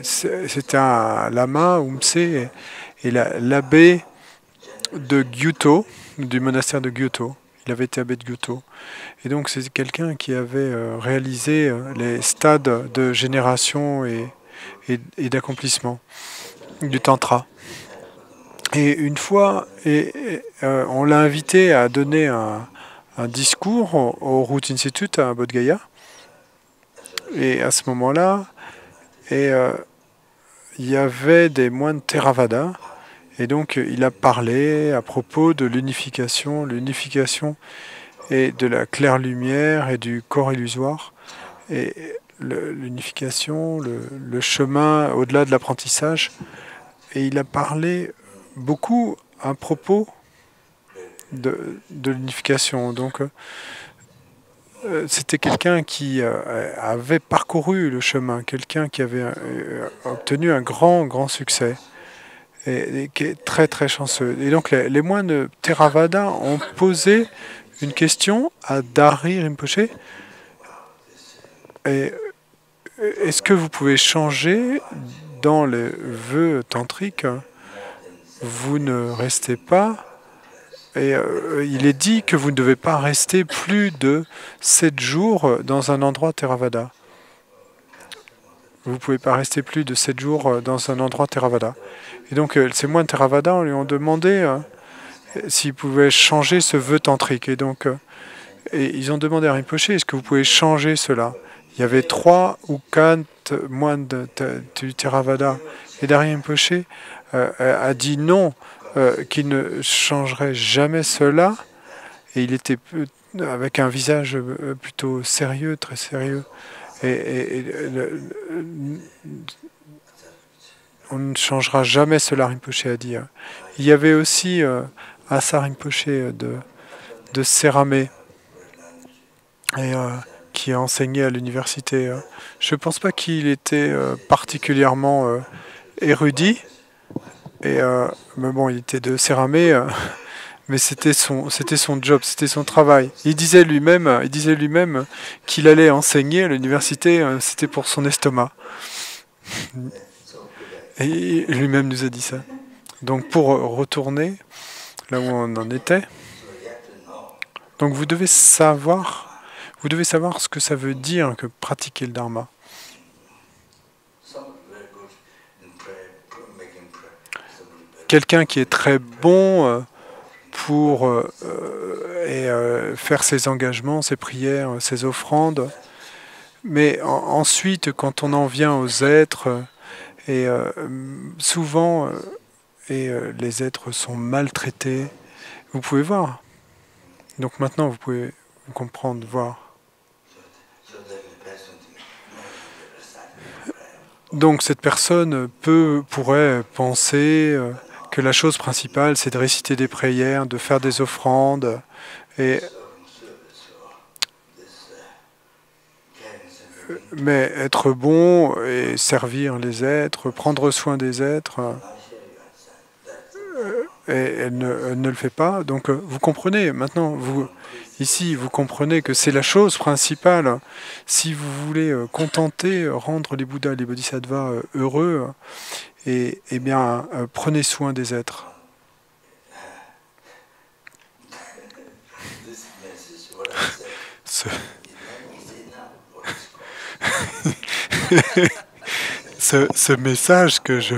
c'était un lama, Umse, et l'abbé de Gyuto, du monastère de Gyuto. Il avait été abbé de Gyuto. Et donc c'est quelqu'un qui avait réalisé les stades de génération et d'accomplissement du Tantra. Et une fois, on l'a invité à donner un discours au Root Institute à Bodh Gaya. Et à ce moment-là, il y avait des moines Theravada. Et donc, il a parlé à propos de l'unification et de la claire lumière et du corps illusoire. Et l'unification, le chemin au-delà de l'apprentissage. Et il a parlé beaucoup à propos de l'unification. Donc, c'était quelqu'un qui avait parcouru le chemin, quelqu'un qui avait obtenu un grand succès et qui est très très chanceux. Et donc, les moines Theravada ont posé une question à Dari Rinpoche. Est-ce que vous pouvez changer dans les vœux tantriques? Vous ne restez pas, et il est dit que vous ne devez pas rester plus de 7 jours dans un endroit Theravada. Vous ne pouvez pas rester plus de 7 jours dans un endroit Theravada. Et donc, ces moines Theravada lui ont demandé s'ils pouvaient changer ce vœu tantrique. Et donc, ils ont demandé à Rinpoche, est-ce que vous pouvez changer cela? Il y avait 3 ou 4 moines du Theravada. Et Dari Rinpoche a dit non, qu'il ne changerait jamais cela. Et il était avec un visage plutôt sérieux, très sérieux. On ne changera jamais cela, Rinpoche a dit. Il y avait aussi Asa Rinpoche de Séramé, et qui a enseigné à l'université. Je ne pense pas qu'il était particulièrement érudit, mais bon, il était de Séramé, mais c'était son job, c'était son travail. Il disait lui-même qu'il allait enseigner à l'université, c'était pour son estomac. Et lui-même nous a dit ça. Donc pour retourner là où on en était, donc vous devez savoir ce que ça veut dire que pratiquer le Dharma. Quelqu'un qui est très bon pour faire ses engagements, ses prières, ses offrandes, mais ensuite, quand on en vient aux êtres, souvent, les êtres sont maltraités. Vous pouvez voir. Donc maintenant, vous pouvez comprendre, voir. Donc cette personne pourrait penser que la chose principale, c'est de réciter des prières, de faire des offrandes, mais être bon et servir les êtres, prendre soin des êtres, et elle ne le fait pas. Donc vous comprenez, maintenant, ici, vous comprenez que c'est la chose principale. Si vous voulez contenter, rendre les Bouddhas, les Bodhisattvas heureux, eh bien, prenez soin des êtres. Ce message que je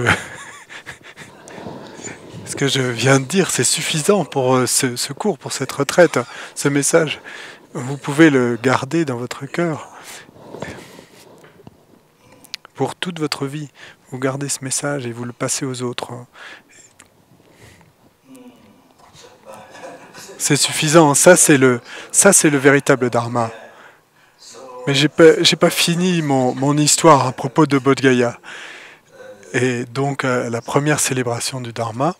viens de dire, c'est suffisant pour ce cours, pour cette retraite. Ce message, vous pouvez le garder dans votre cœur pour toute votre vie. Vous gardez ce message et vous le passez aux autres. C'est suffisant. Ça, c'est le véritable Dharma. Mais j'ai pas fini mon histoire à propos de Bodh Gaya. Et donc, la première célébration du Dharma.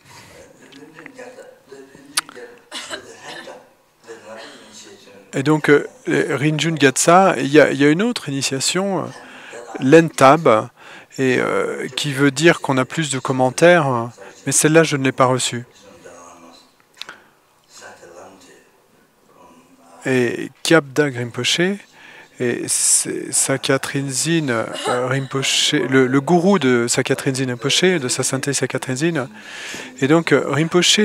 Et donc, Rinjun Gatsa, il y a une autre initiation, l'Entab, qui veut dire qu'on a plus de commentaires, mais celle-là, je ne l'ai pas reçue. Et Kyabdag Rinpoche, et Sakya Trinzin Rinpoche, le gourou de Sakya Trinzin Rinpoche, de sa sainteté Sakya Trinzin. Et donc, Rinpoche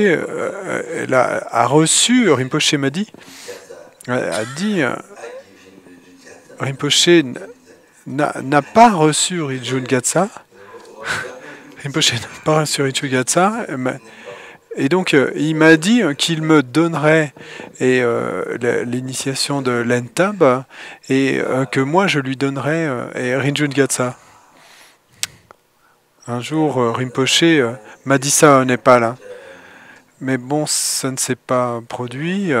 a reçu, Rinpoche m'a dit, Rinpoche n'a pas reçu Rinjun Gatsa. Rinpoche n'a pas reçu Rinjun Gatsa. Et donc, il m'a dit qu'il me donnerait l'initiation de l'Entab et que moi, je lui donnerais Rinjun Gatsa. Un jour, Rinpoche m'a dit ça au Népal. Mais bon, ça ne s'est pas produit.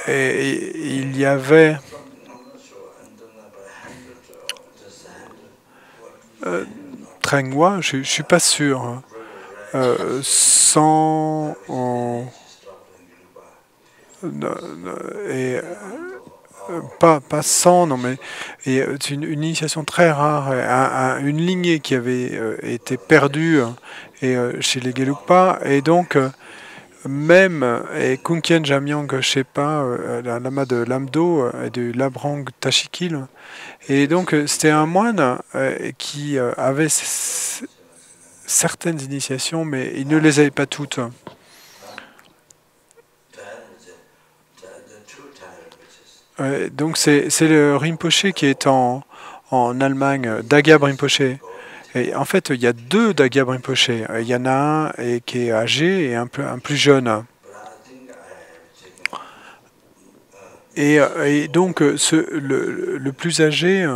Et il y avait Trengwa, je ne suis pas sûr, pas 100, non, mais c'est une initiation très rare, une lignée qui avait été perdue chez les Gelugpa, et donc même Kunkyen Jamyang Shepa, la lama de Lamdo et de Labrang Tashikil. Et donc c'était un moine qui avait certaines initiations, mais il ne les avait pas toutes. Donc c'est le Rinpoche qui est en Allemagne, Dagyab Rinpoche. Et en fait, il y a deux Dagyab Rinpoche. Il y en a un qui est âgé et un plus jeune. Et donc, le plus âgé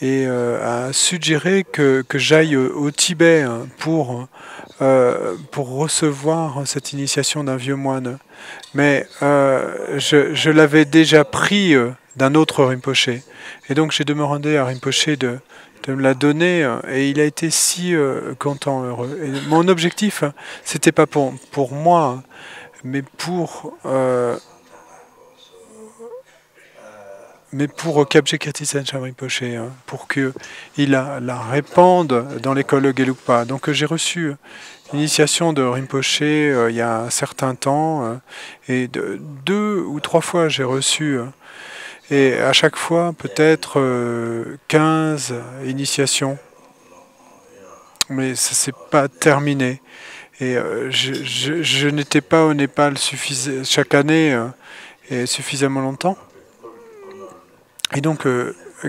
a suggéré que j'aille au Tibet pour recevoir cette initiation d'un vieux moine. Mais je l'avais déjà pris d'un autre Rinpoche. Et donc j'ai demandé à Rinpoche de me la donner et il a été si content, heureux. Et mon objectif, c'était pas pour moi, mais pour Kyabje Kirti Sanchab Rinpoche, pour qu'il la répande dans l'école Gelugpa. Donc j'ai reçu l'initiation de Rinpoche il y a un certain temps, et 2 ou 3 fois j'ai reçu, et à chaque fois peut-être 15 initiations, mais ça s'est pas terminé. Et je n'étais pas au Népal chaque année et suffisamment longtemps. Et donc,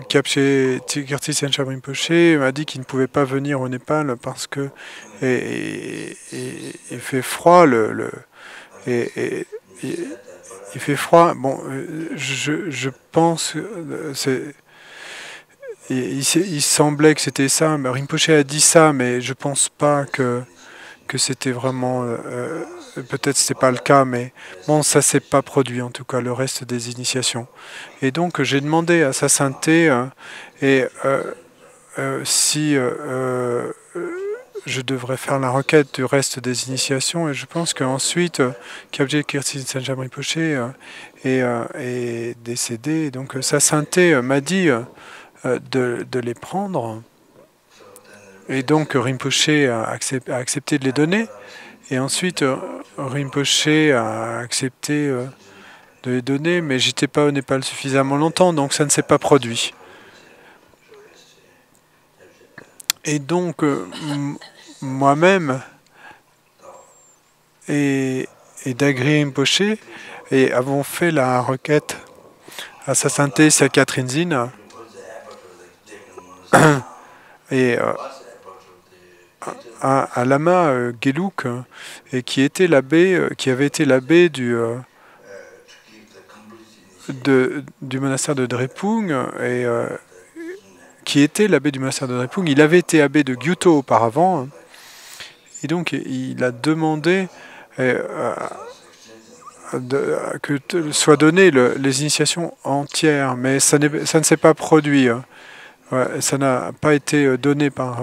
Kyabje Kirti Sanchab Rinpoche m'a dit qu'il ne pouvait pas venir au Népal parce que il fait froid. Il fait froid. Bon, je pense, il semblait que c'était ça. Rinpoche a dit ça, mais je pense pas que c'était vraiment. Peut-être c'était pas le cas, mais bon, ça s'est pas produit en tout cas, le reste des initiations. Et donc j'ai demandé à sa sainteté si je devrais faire la requête du reste des initiations, et je pense qu'ensuite Kyabje Kirti Sanchab Rinpoche est décédé. Donc sa sainteté m'a dit de les prendre, et donc Rinpoche a accepté de les donner. Et ensuite, Rinpoche a accepté de les donner, mais j'étais pas au Népal suffisamment longtemps, donc ça ne s'est pas produit. Et donc, moi-même et Dagri Rinpoche avons fait la requête à sa sainteté Sakya Trinzin et à Lama Gelug, et qui était l'abbé, qui avait été l'abbé du monastère de Drepung, et qui était l'abbé du monastère de Drepung. Il avait été abbé de Gyuto auparavant, et donc il a demandé que soient données les initiations entières, mais ça ne s'est pas produit. Ouais, ça n'a pas été donné par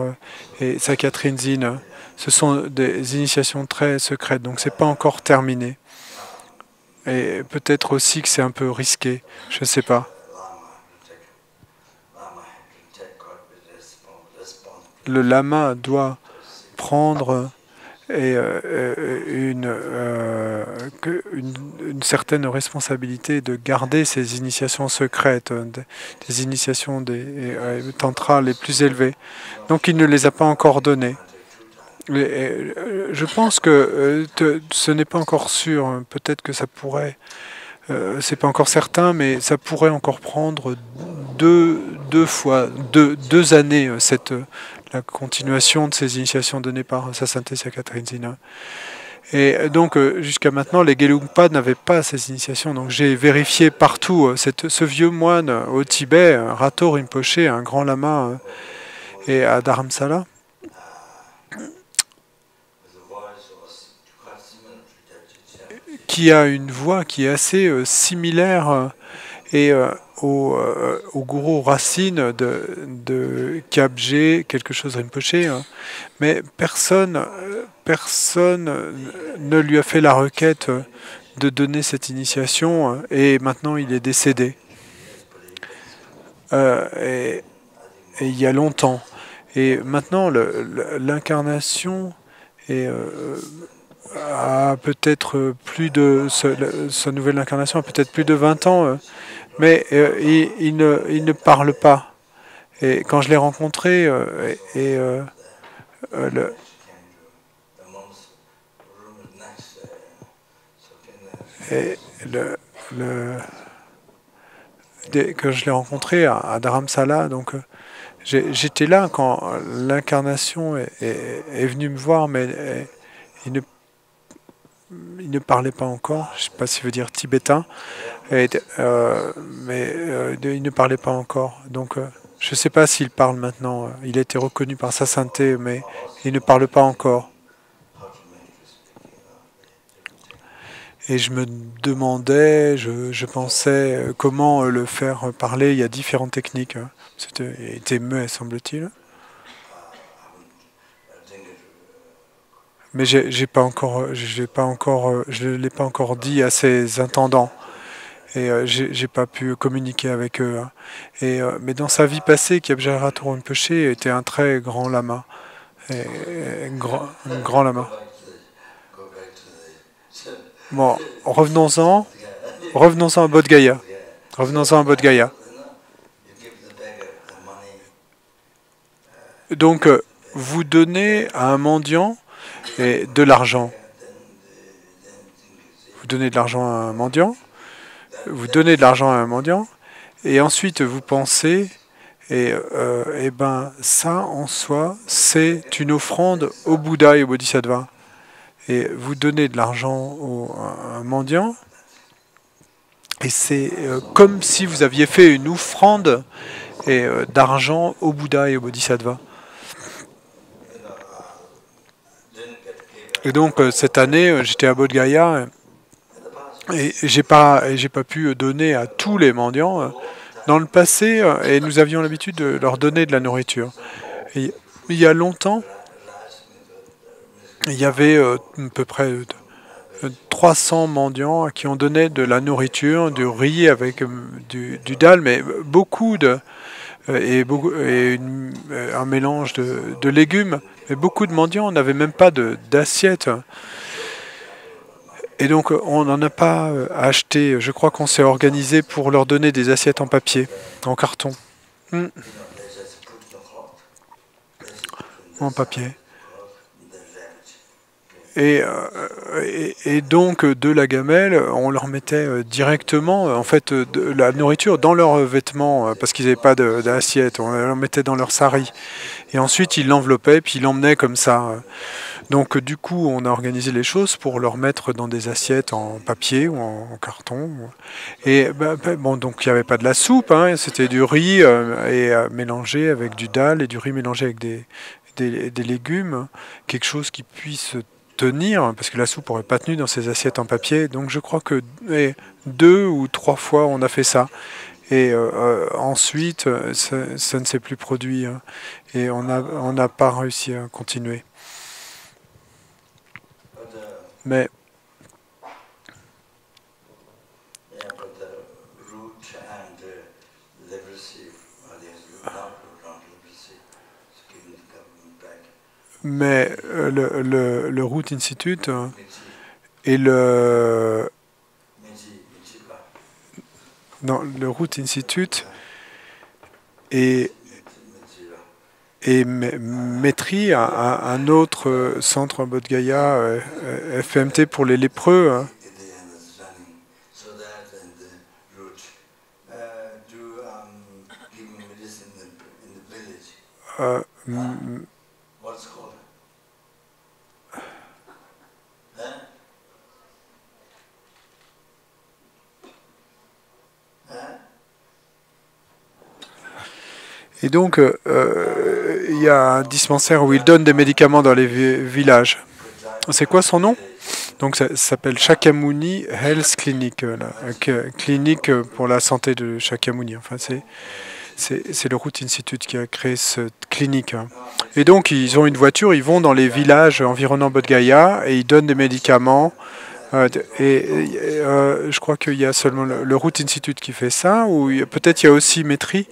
Sakya Trinzin. Ce sont des initiations très secrètes, donc c'est pas encore terminé. Et peut-être aussi que c'est un peu risqué, je ne sais pas. Le lama doit prendre une certaine responsabilité de garder ces initiations secrètes, des initiations des tantras les plus élevées. Donc il ne les a pas encore données. Je pense que ce n'est pas encore sûr. Peut-être que ça pourrait, c'est pas encore certain, mais ça pourrait encore prendre deux années, la continuation de ces initiations données par sa sainteté Sakya Trinzin. Et donc, jusqu'à maintenant, les Gelugpa n'avaient pas ces initiations. Donc, j'ai vérifié partout. Ce vieux moine au Tibet, Rato Rinpoche, un grand lama, et à Dharamsala, qui a une voix qui est assez similaire au gourou racine de Kyabje, quelque chose Rinpoche, mais personne ne lui a fait la requête de donner cette initiation, et maintenant il est décédé. Et il y a longtemps. Et maintenant l'incarnation a peut-être plus de... Sa nouvelle incarnation a peut-être plus de 20 ans, mais il ne parle pas. Et quand je l'ai rencontré, quand je l'ai rencontré à Dharamsala, donc j'étais là quand l'incarnation est venue me voir, mais il ne parlait pas encore. Je ne sais pas s'il veut dire tibétain, mais il ne parlait pas encore. Donc je ne sais pas s'il parle maintenant. Il a été reconnu par sa sainteté, mais il ne parle pas encore. Et je me demandais, je pensais comment le faire parler. Il y a différentes techniques. Il était muet, semble-t-il. Mais je l'ai pas encore dit à ses intendants. Et j'ai pas pu communiquer avec eux. Hein. Mais dans sa vie passée, Kyabja Rinpoche était un très grand lama. Un grand lama. Bon, revenons-en à Bodh Gaya. Revenons-en à Bodh Gaya. Donc, vous donnez à un mendiant de l'argent. Vous donnez de l'argent à un mendiant. Vous donnez de l'argent à un mendiant. Et ensuite, vous pensez, et ben, ça, en soi, c'est une offrande au Bouddha et au Bodhisattva. Et vous donnez de l'argent à un mendiant. Et c'est comme si vous aviez fait une offrande d'argent au Bouddha et au Bodhisattva. Et donc cette année, j'étais à Bodh Gaya et j'ai pas pu donner à tous les mendiants. Dans le passé, et nous avions l'habitude de leur donner de la nourriture. Et il y a longtemps, il y avait à peu près 300 mendiants à qui on donnait de la nourriture, du riz avec du dal, mais beaucoup de un mélange de légumes. Mais beaucoup de mendiants n'avaient même pas d'assiette. Et donc on n'en a pas acheté. Je crois qu'on s'est organisé pour leur donner des assiettes en papier, en carton. En papier. Et donc de la gamelle, on leur mettait directement en fait de la nourriture dans leurs vêtements parce qu'ils n'avaient pas d'assiette. On leur mettait dans leur sari. Et ensuite ils l'enveloppaient puis ils l'emmenaient comme ça. Donc du coup on a organisé les choses pour leur mettre dans des assiettes en papier ou en carton. Et bon donc il n'y avait pas de la soupe, hein, c'était du riz mélangé avec du dal et du riz mélangé avec des légumes, quelque chose qui puisse tenir, parce que la soupe n'aurait pas tenu dans ces assiettes en papier. Donc je crois que 2 ou 3 fois on a fait ça. Et ensuite, ça ne s'est plus produit. Hein, et on n'a pas réussi à continuer. Mais le Root Institute et le Root Institute et Maitri, un autre centre à Bodh Gaya, FMT pour les lépreux. Hein. Et donc, il y a un dispensaire où ils donnent des médicaments dans les villages. C'est quoi son nom? Donc, ça s'appelle Shakyamuni Health Clinic, clinique pour la santé de Shakyamuni. Enfin, c'est le Root Institute qui a créé cette clinique. Et donc, ils ont une voiture, ils vont dans les villages environnant Bodh Gaya et ils donnent des médicaments. Je crois qu'il y a seulement le Root Institute qui fait ça, ou peut-être il y a aussi Maitri.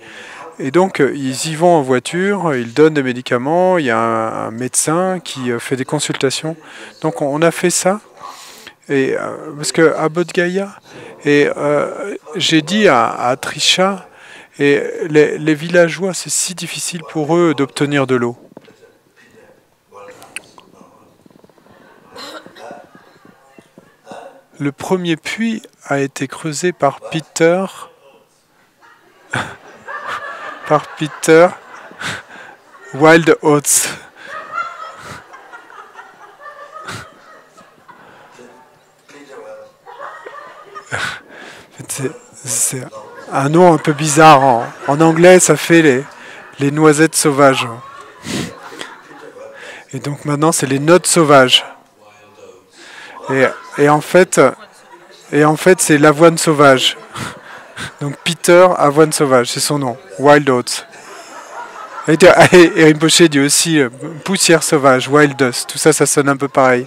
Et donc, ils y vont en voiture, ils donnent des médicaments, il y a un médecin qui fait des consultations. Donc, on a fait ça. Et, parce qu'à Bodh Gaya, j'ai dit à Trisha, et les villageois, c'est si difficile pour eux d'obtenir de l'eau. Le premier puits a été creusé par Peter Wild Oats. C'est un nom un peu bizarre. En anglais, ça fait les noisettes sauvages. Et donc maintenant, c'est les notes sauvages. Et en fait, Et en fait, c'est l'avoine sauvage. Donc Peter, avoine sauvage, c'est son nom. Wild Oats. Et Rinpoche dit aussi poussière sauvage, wild dust. Tout ça, ça sonne un peu pareil.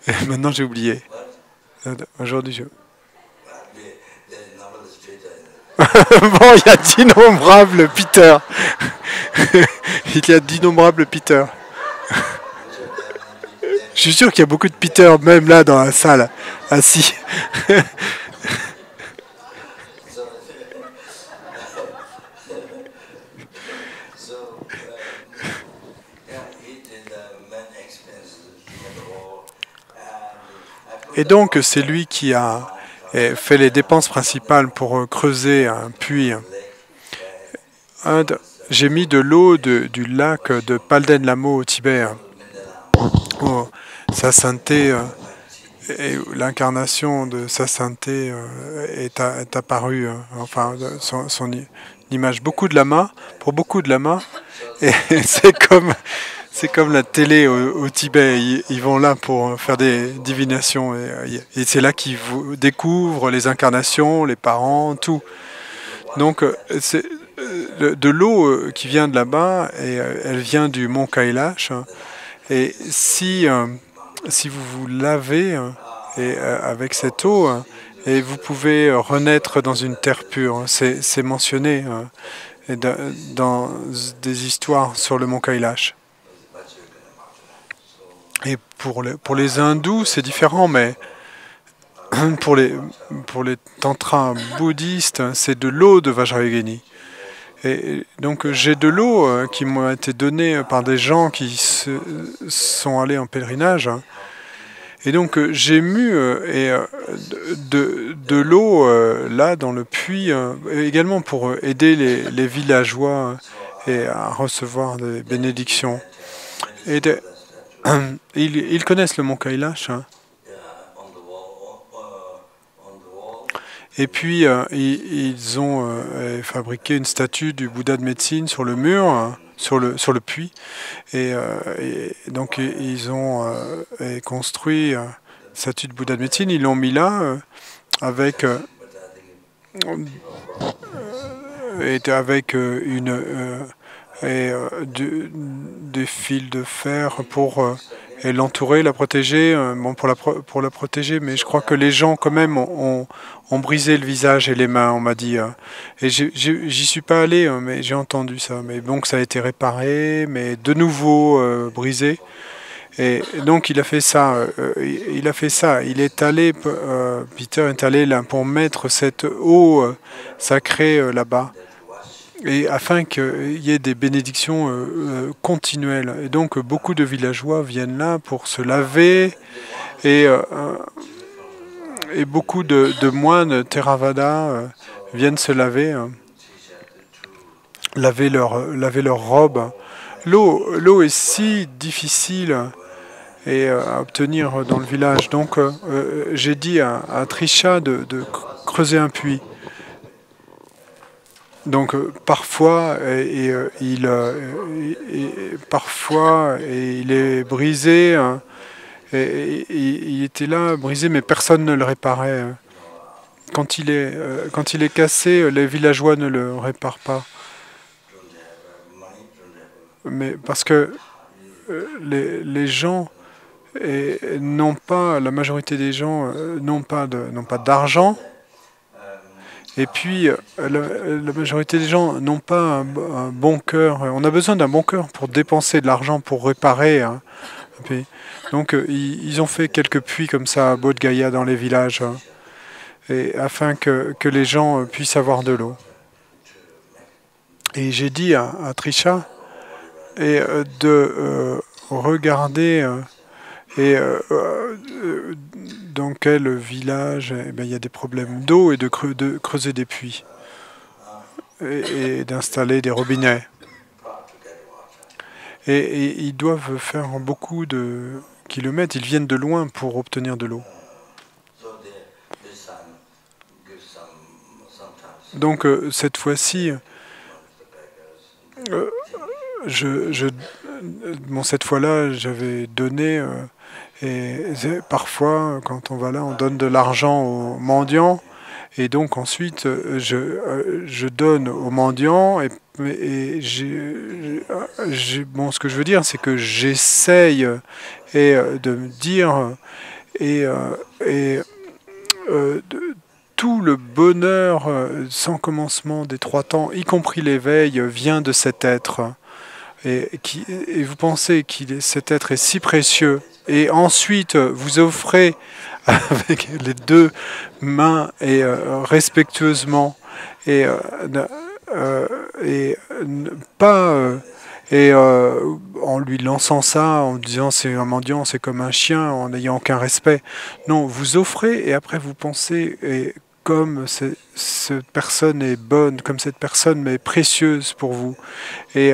Et maintenant, j'ai oublié. Aujourd'hui, je... Bon, il y a d'innombrables Peter. Il y a d'innombrables Peter. Je suis sûr qu'il y a beaucoup de Peter, même là, dans la salle, assis. Et donc, c'est lui qui a fait les dépenses principales pour creuser un puits. J'ai mis de l'eau du lac de Palden Lamo au Tibet. Où sa sainteté, et l'incarnation de sa sainteté est apparue. Enfin, son image. Beaucoup de lamas, pour beaucoup de lamas, et c'est comme la télé au Tibet. Ils vont là pour faire des divinations. Et c'est là qu'ils découvrent les incarnations, les parents, tout. Donc, c'est de l'eau qui vient de là-bas, et elle vient du mont Kailash. Et si vous vous lavez avec cette eau, et vous pouvez renaître dans une terre pure, c'est mentionné dans des histoires sur le mont Kailash. Et pour les hindous, c'est différent, mais pour les tantras bouddhistes, c'est de l'eau de Vajrayogini. Et donc j'ai de l'eau qui m'a été donnée par des gens qui sont allés en pèlerinage. Et donc j'ai mu de l'eau là dans le puits, également pour aider les villageois et à recevoir des bénédictions. Et ils connaissent le mont Kailash. Et puis, ils ont fabriqué une statue du Bouddha de médecine sur le mur, sur le puits. Et donc, ils ont construit une statue de Bouddha de médecine. Ils l'ont mis là avec des fils de fer pour et l'entourer, la protéger, bon, pour la protéger, mais je crois que les gens quand même ont brisé le visage et les mains, on m'a dit. Et j'y suis pas allé, mais j'ai entendu ça. Mais donc ça a été réparé, mais de nouveau brisé. Et donc il a fait ça. Il est allé, Peter est allé là pour mettre cette eau sacrée là-bas. Et afin qu'il y ait des bénédictions continuelles. Et donc beaucoup de villageois viennent là pour se laver et beaucoup de moines Theravada viennent se laver, laver leurs robes. L'eau est si difficile à obtenir dans le village. Donc j'ai dit à Trisha de creuser un puits. Donc parfois il est brisé. Il était là brisé, mais personne ne le réparait. Quand il est cassé, les villageois ne le réparent pas. Mais parce que les gens n'ont pas, la majorité des gens n'ont pas d'argent. Et puis, la majorité des gens n'ont pas un bon cœur. On a besoin d'un bon cœur pour dépenser de l'argent pour réparer un pays. Donc, ils ont fait quelques puits comme ça à Bodh Gaya dans les villages, et afin que les gens puissent avoir de l'eau. Et j'ai dit à Trisha de regarder dans quel village il y a des problèmes d'eau et de creuser des puits et d'installer des robinets. Et ils doivent faire beaucoup de kilomètres, ils viennent de loin pour obtenir de l'eau. Donc cette fois-ci, bon, cette fois-là, j'avais donné, parfois, quand on va là, on donne de l'argent aux mendiants, et donc ensuite, je donne aux mendiants, bon, ce que je veux dire, c'est que j'essaye de me dire, et, et tout le bonheur sans commencement des trois temps, y compris l'éveil, vient de cet être. Et vous pensez que cet être est si précieux, et ensuite vous offrez avec les deux mains et respectueusement, et, pas en lui lançant ça, en disant c'est un mendiant, c'est comme un chien, en n'ayant aucun respect. Non, vous offrez et après vous pensez, et comme cette personne est bonne, comme cette personne est précieuse pour vous, et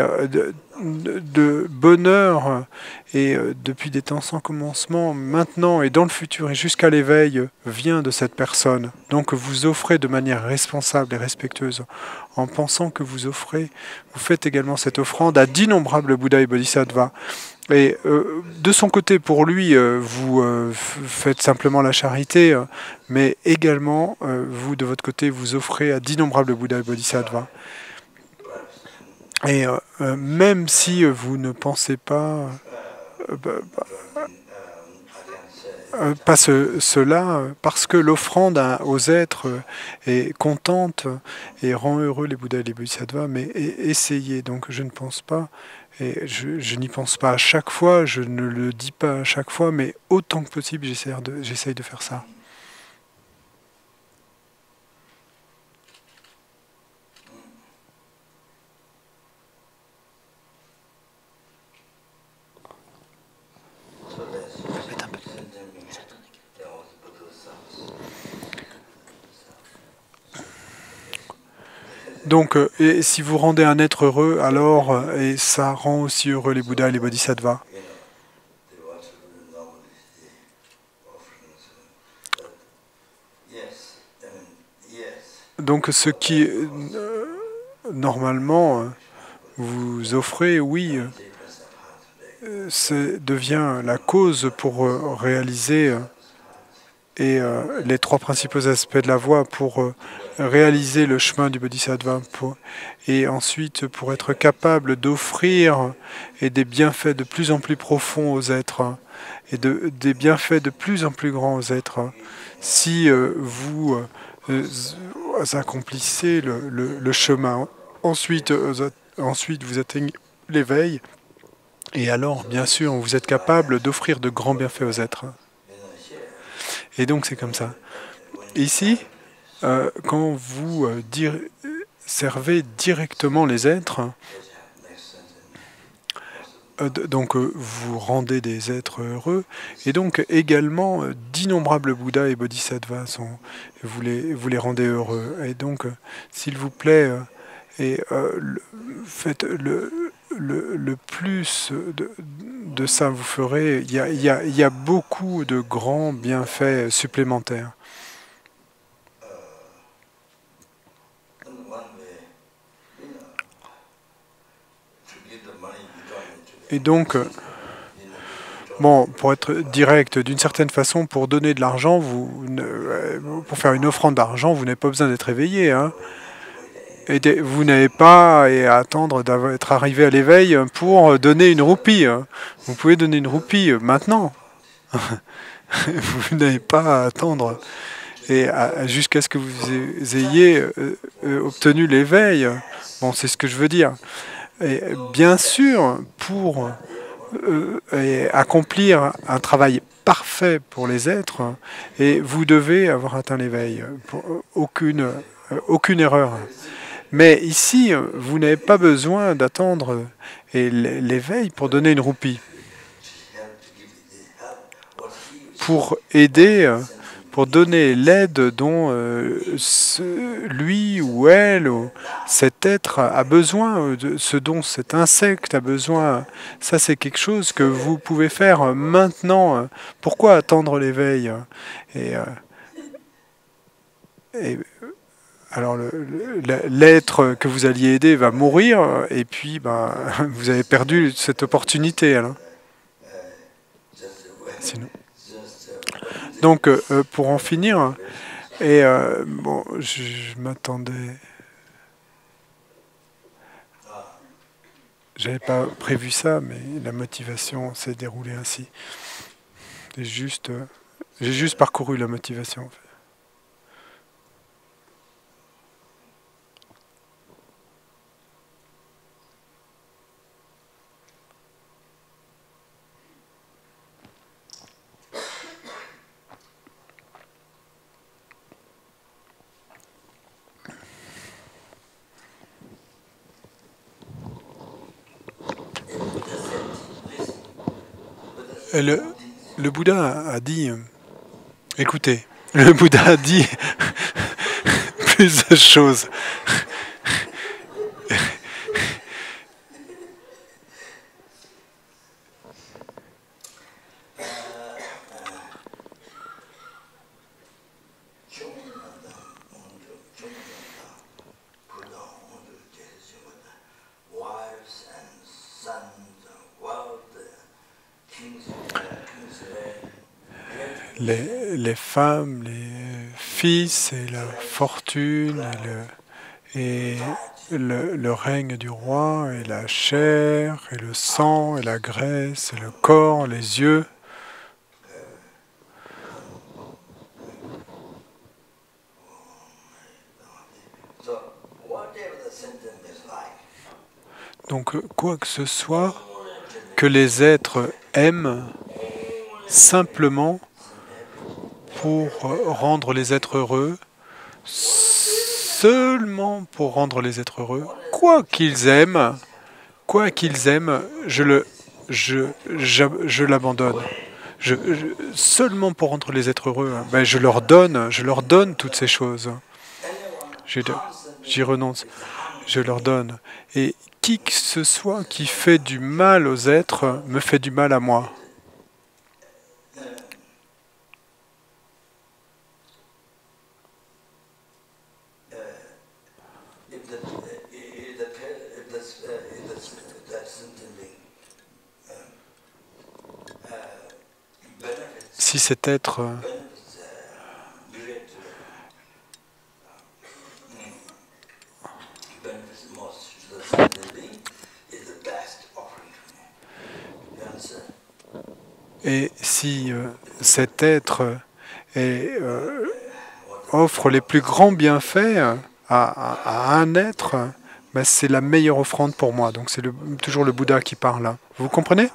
de bonheur, et depuis des temps sans commencement, maintenant et dans le futur et jusqu'à l'éveil, vient de cette personne. Donc vous offrez de manière responsable et respectueuse, en pensant que vous offrez, vous faites également cette offrande à d'innombrables Bouddhas et Bodhisattvas. Et de son côté, pour lui, vous faites simplement la charité, mais également, vous, de votre côté, vous offrez à d'innombrables Bouddhas et Bodhisattvas. Et même si vous ne pensez pas, cela, parce que l'offrande aux êtres est contente et rend heureux les Bouddhas et les Bodhisattvas, mais essayez. Donc je ne pense pas, et je n'y pense pas à chaque fois, je ne le dis pas à chaque fois, mais autant que possible, j'essaye de faire ça. Donc, et si vous rendez un être heureux, alors, et ça rend aussi heureux les Bouddhas et les Bodhisattvas. Donc, ce qui, normalement, vous offrez, oui, devient la cause pour réaliser et les trois principaux aspects de la voie pour réaliser le chemin du Bodhisattva, et ensuite pour être capable d'offrir et des bienfaits de plus en plus profonds aux êtres, et des bienfaits de plus en plus grands aux êtres. Si vous accomplissez le chemin, ensuite vous atteignez l'éveil, et alors, bien sûr, vous êtes capable d'offrir de grands bienfaits aux êtres. Et donc, c'est comme ça. Ici, quand vous servez directement les êtres, donc vous rendez des êtres heureux, et donc également d'innombrables Bouddhas et Bodhisattvas, vous les rendez heureux. Et donc, s'il vous plaît, faites le plus de ça, vous ferez. Il y a beaucoup de grands bienfaits supplémentaires. Et donc, bon, pour être direct, d'une certaine façon, pour donner de l'argent, pour faire une offrande d'argent, vous n'avez pas besoin d'être éveillé, hein. Et vous n'avez pas à attendre d'être arrivé à l'éveil pour donner une roupie. Vous pouvez donner une roupie maintenant. Vous n'avez pas à attendre jusqu'à ce que vous ayez obtenu l'éveil. Bon, c'est ce que je veux dire. Et bien sûr, pour accomplir un travail parfait pour les êtres, et vous devez avoir atteint l'éveil. Aucune erreur. Mais ici, vous n'avez pas besoin d'attendre l'éveil pour donner une roupie. Pour aider, pour donner l'aide dont lui ou elle, ou cet être a besoin, ce dont cet insecte a besoin, ça c'est quelque chose que vous pouvez faire maintenant. Pourquoi attendre l'éveil ? alors l'être que vous alliez aider va mourir, et puis ben, vous avez perdu cette opportunité. Alors. Sinon. Donc, pour en finir, et bon, je m'attendais. J'avais pas prévu ça, mais la motivation s'est déroulée ainsi. J'ai juste parcouru la motivation. En fait. Et le Bouddha a dit, écoutez, le Bouddha a dit plus de choses. Les femmes, les fils et la fortune et le règne du roi et la chair et le sang et la graisse et le corps, les yeux. Donc quoi que ce soit que les êtres aiment simplement pour rendre les êtres heureux, seulement pour rendre les êtres heureux, quoi qu'ils aiment, je l'abandonne. Seulement pour rendre les êtres heureux, ben je leur donne toutes ces choses. J'y renonce, je leur donne. Et qui que ce soit qui fait du mal aux êtres me fait du mal à moi. Si cet être et si cet être offre les plus grands bienfaits à un être, ben c'est la meilleure offrande pour moi. Donc c'est toujours le Bouddha qui parle. Vous comprenez?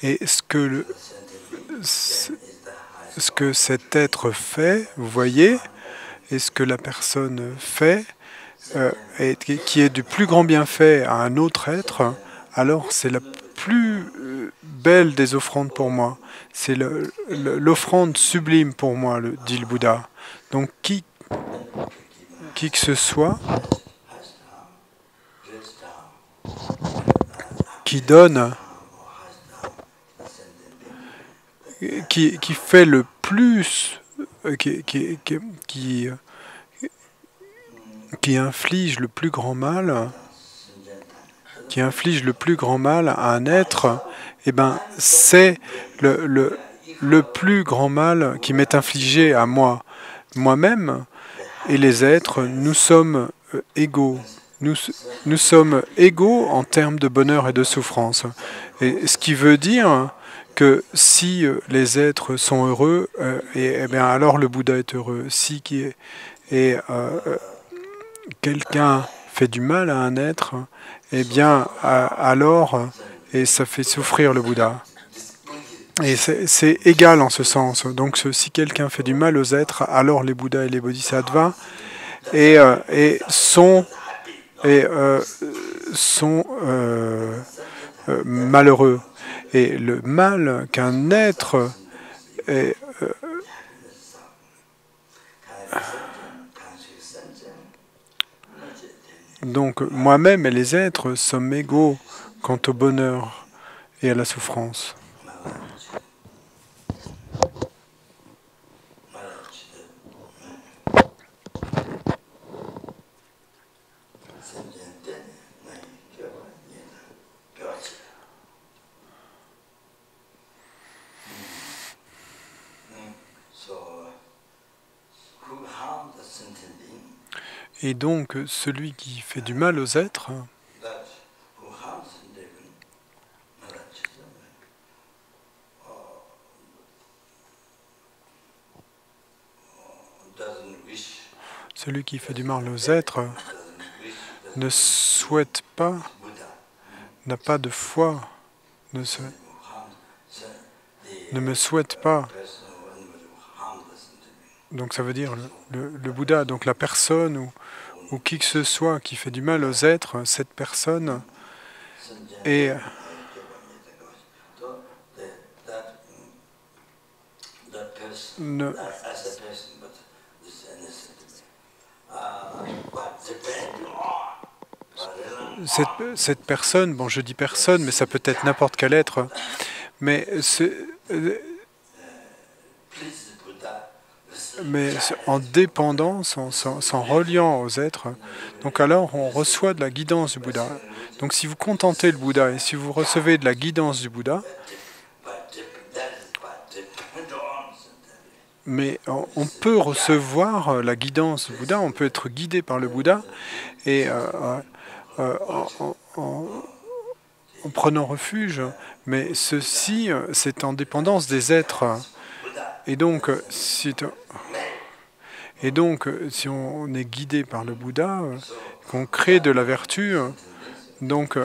Et ce que cet être fait, vous voyez, et ce que la personne fait, et qui est du plus grand bienfait à un autre être, alors c'est la plus belle des offrandes pour moi. C'est l'offrande sublime pour moi, dit le Bouddha. Donc qui que ce soit qui donne, qui fait le plus, qui inflige le plus grand mal, à un être, eh ben, c'est le plus grand mal qui m'est infligé à moi-même, et les êtres, nous sommes égaux. Nous sommes égaux en termes de bonheur et de souffrance. Et ce qui veut dire que si les êtres sont heureux, et bien alors le Bouddha est heureux. Si quelqu'un fait du mal à un être, eh bien alors, et ça fait souffrir le Bouddha. Et c'est égal en ce sens. Donc si quelqu'un fait du mal aux êtres, alors les Bouddhas et les Bodhisattvas sont malheureux. Et le mal qu'un être est, donc moi-même et les êtres sommes égaux quant au bonheur et à la souffrance. Et donc, celui qui fait du mal aux êtres, celui qui fait du mal aux êtres ne souhaite pas, n'a pas de foi, ne me souhaite pas. Donc ça veut dire le Bouddha, donc la personne ou qui que ce soit qui fait du mal aux êtres, cette personne est cette personne, bon je dis personne, mais ça peut être n'importe quel être, mais en dépendance, s'en reliant aux êtres, donc alors on reçoit de la guidance du Bouddha. Donc si vous contemplez le Bouddha et si vous recevez de la guidance du Bouddha, mais on peut recevoir la guidance du Bouddha, on peut être guidé par le Bouddha, et en prenant refuge, mais ceci, c'est en dépendance des êtres. Et donc, si on est guidé par le Bouddha, qu'on crée de la vertu, donc,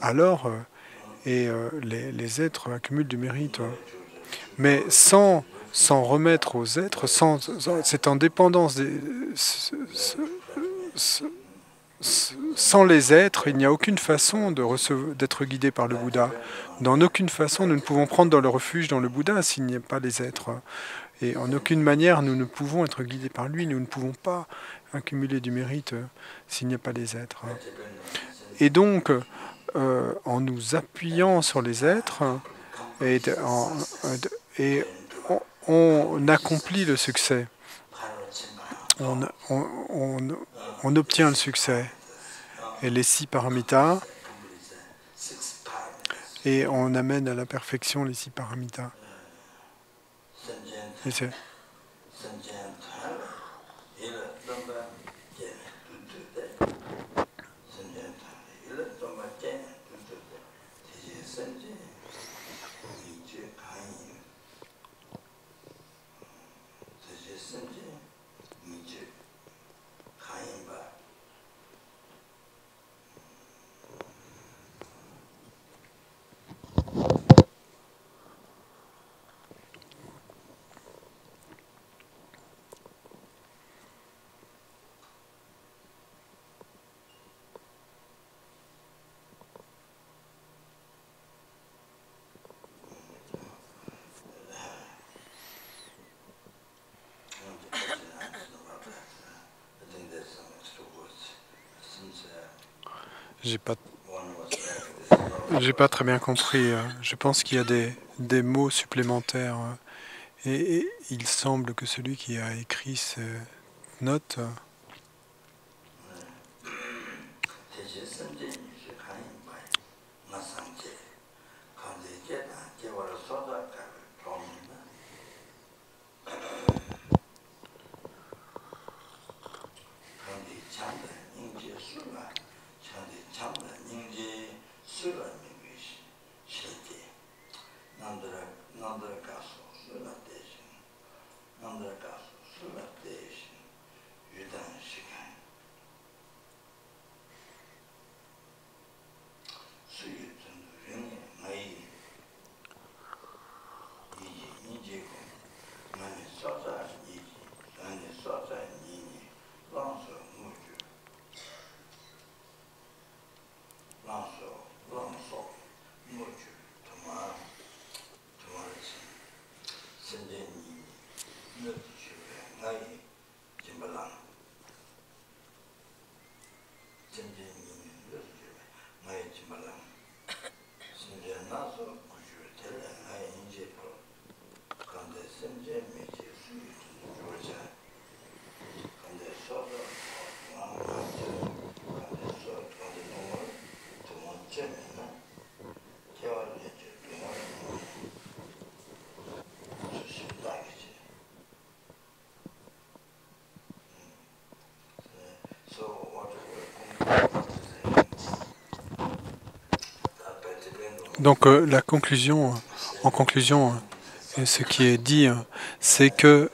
alors, les êtres accumulent du mérite. Mais sans remettre aux êtres, c'est en dépendance sans les êtres, il n'y a aucune façon d'être guidé par le Bouddha. Dans aucune façon, nous ne pouvons prendre dans le refuge dans le Bouddha s'il n'y a pas les êtres. Et en aucune manière, nous ne pouvons être guidés par lui. Nous ne pouvons pas accumuler du mérite s'il n'y a pas les êtres. Et donc, en nous appuyant sur les êtres, on accomplit le succès. On obtient le succès. Et les 6 paramitas, et on amène à la perfection les 6 paramitas. J'ai pas très bien compris. Je pense qu'il y a des mots supplémentaires. Et il semble que celui qui a écrit ces notes Donc la conclusion, en conclusion, et ce qui est dit, c'est que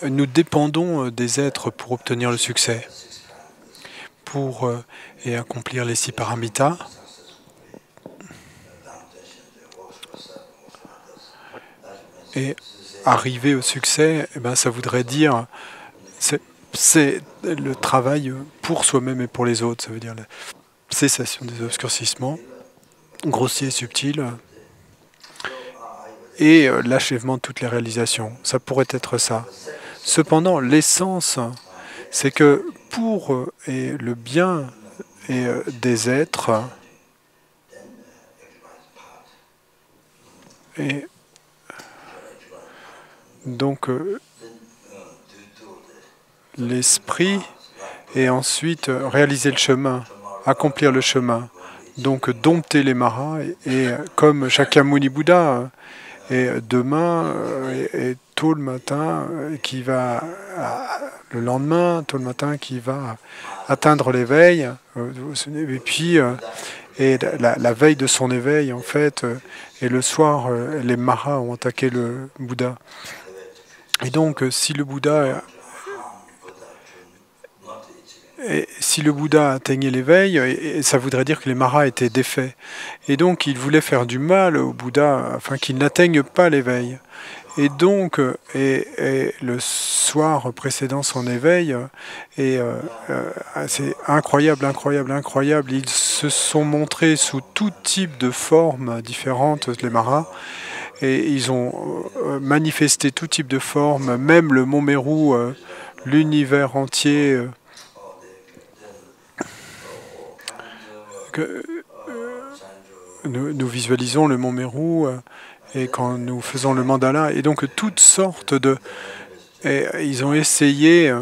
nous dépendons des êtres pour obtenir le succès, pour et accomplir les 6 paramitas. Et arriver au succès, eh ben, ça voudrait dire, c'est le travail pour soi-même et pour les autres. Ça veut dire la cessation des obscurcissements grossiers et subtils et l'achèvement de toutes les réalisations. Ça pourrait être ça. Cependant, l'essence, c'est que pour le bien des êtres, et donc l'esprit, et ensuite réaliser le chemin, accomplir le chemin, donc dompter les maras, et comme Shakyamuni Bouddha, et demain, et tôt le matin, qui va, le lendemain, tôt le matin, qui va atteindre l'éveil, et puis, et la veille de son éveil, en fait, et le soir, les maras ont attaqué le Bouddha. Et donc, si le Bouddha atteignait l'éveil, ça voudrait dire que les maras étaient défaits. Et donc, il voulait faire du mal au Bouddha afin qu'il n'atteigne pas l'éveil. Et donc, et le soir précédant son éveil, c'est incroyable, incroyable, incroyable. Ils se sont montrés sous tout type de formes différentes, les maras. Et ils ont manifesté tout type de formes, même le mont Meru, l'univers entier. Nous visualisons le mont Meru et quand nous faisons le mandala, et donc toutes sortes de... Et ils ont essayé,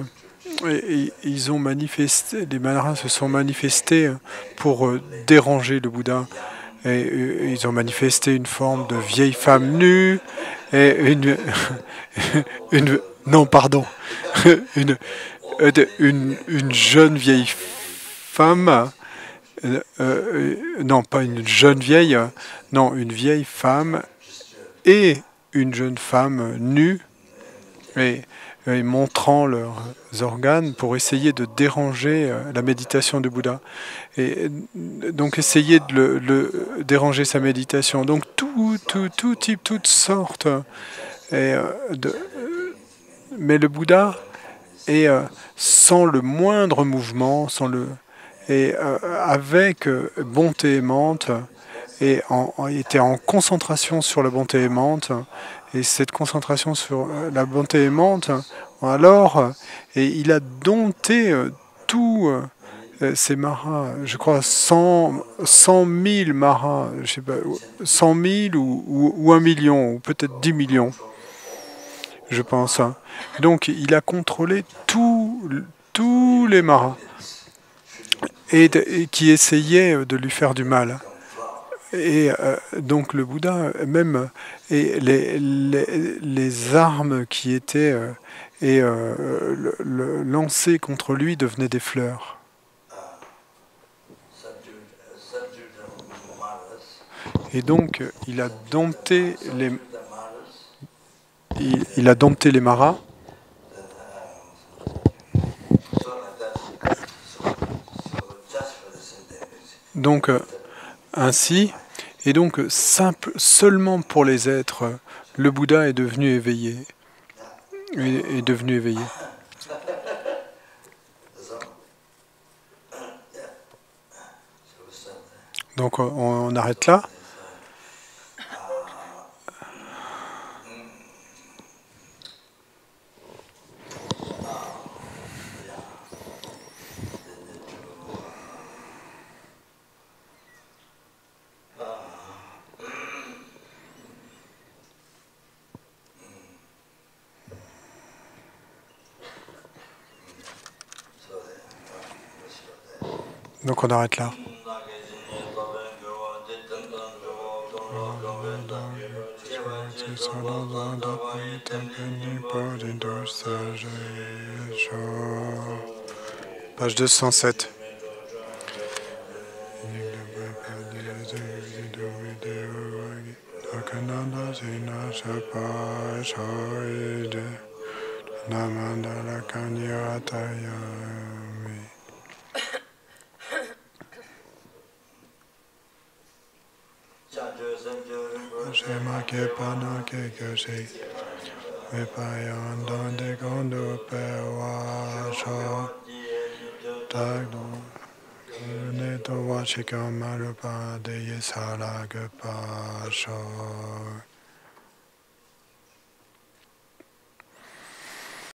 ils ont manifesté, les maras se sont manifestés pour déranger le Bouddha. Et ils ont manifesté une forme de vieille femme nue et non, pardon, une jeune vieille femme. Non, pas une jeune vieille, non, une vieille femme et une jeune femme nue et montrant leurs organes pour essayer de déranger la méditation du Bouddha. Et donc essayer de le déranger sa méditation. Donc tout type, toutes sortes. Mais le Bouddha est sans le moindre mouvement, et avec bonté aimante, et était en concentration sur la bonté aimante, et cette concentration sur la bonté aimante, alors, et il a dompté tous ces maras, je crois 100 000 maras, je sais pas, 100 000 ou 1 million, ou peut-être 10 millions, je pense. Donc il a contrôlé tous les maras. Et qui essayaient de lui faire du mal. Et donc le Bouddha, même et les armes qui étaient lancées contre lui devenaient des fleurs. Et donc il a dompté les maras. Donc ainsi, et donc seulement pour les êtres, le Bouddha est devenu éveillé. Est devenu éveillé. Donc on arrête là. Donc on arrête là. Page 207. nanda sina sapa soide namandala kanyatayami. Shema ke pana ke kyoshi vipayan donde kondo pewa sho tagdo neto wachika marupa de yesala gapa sho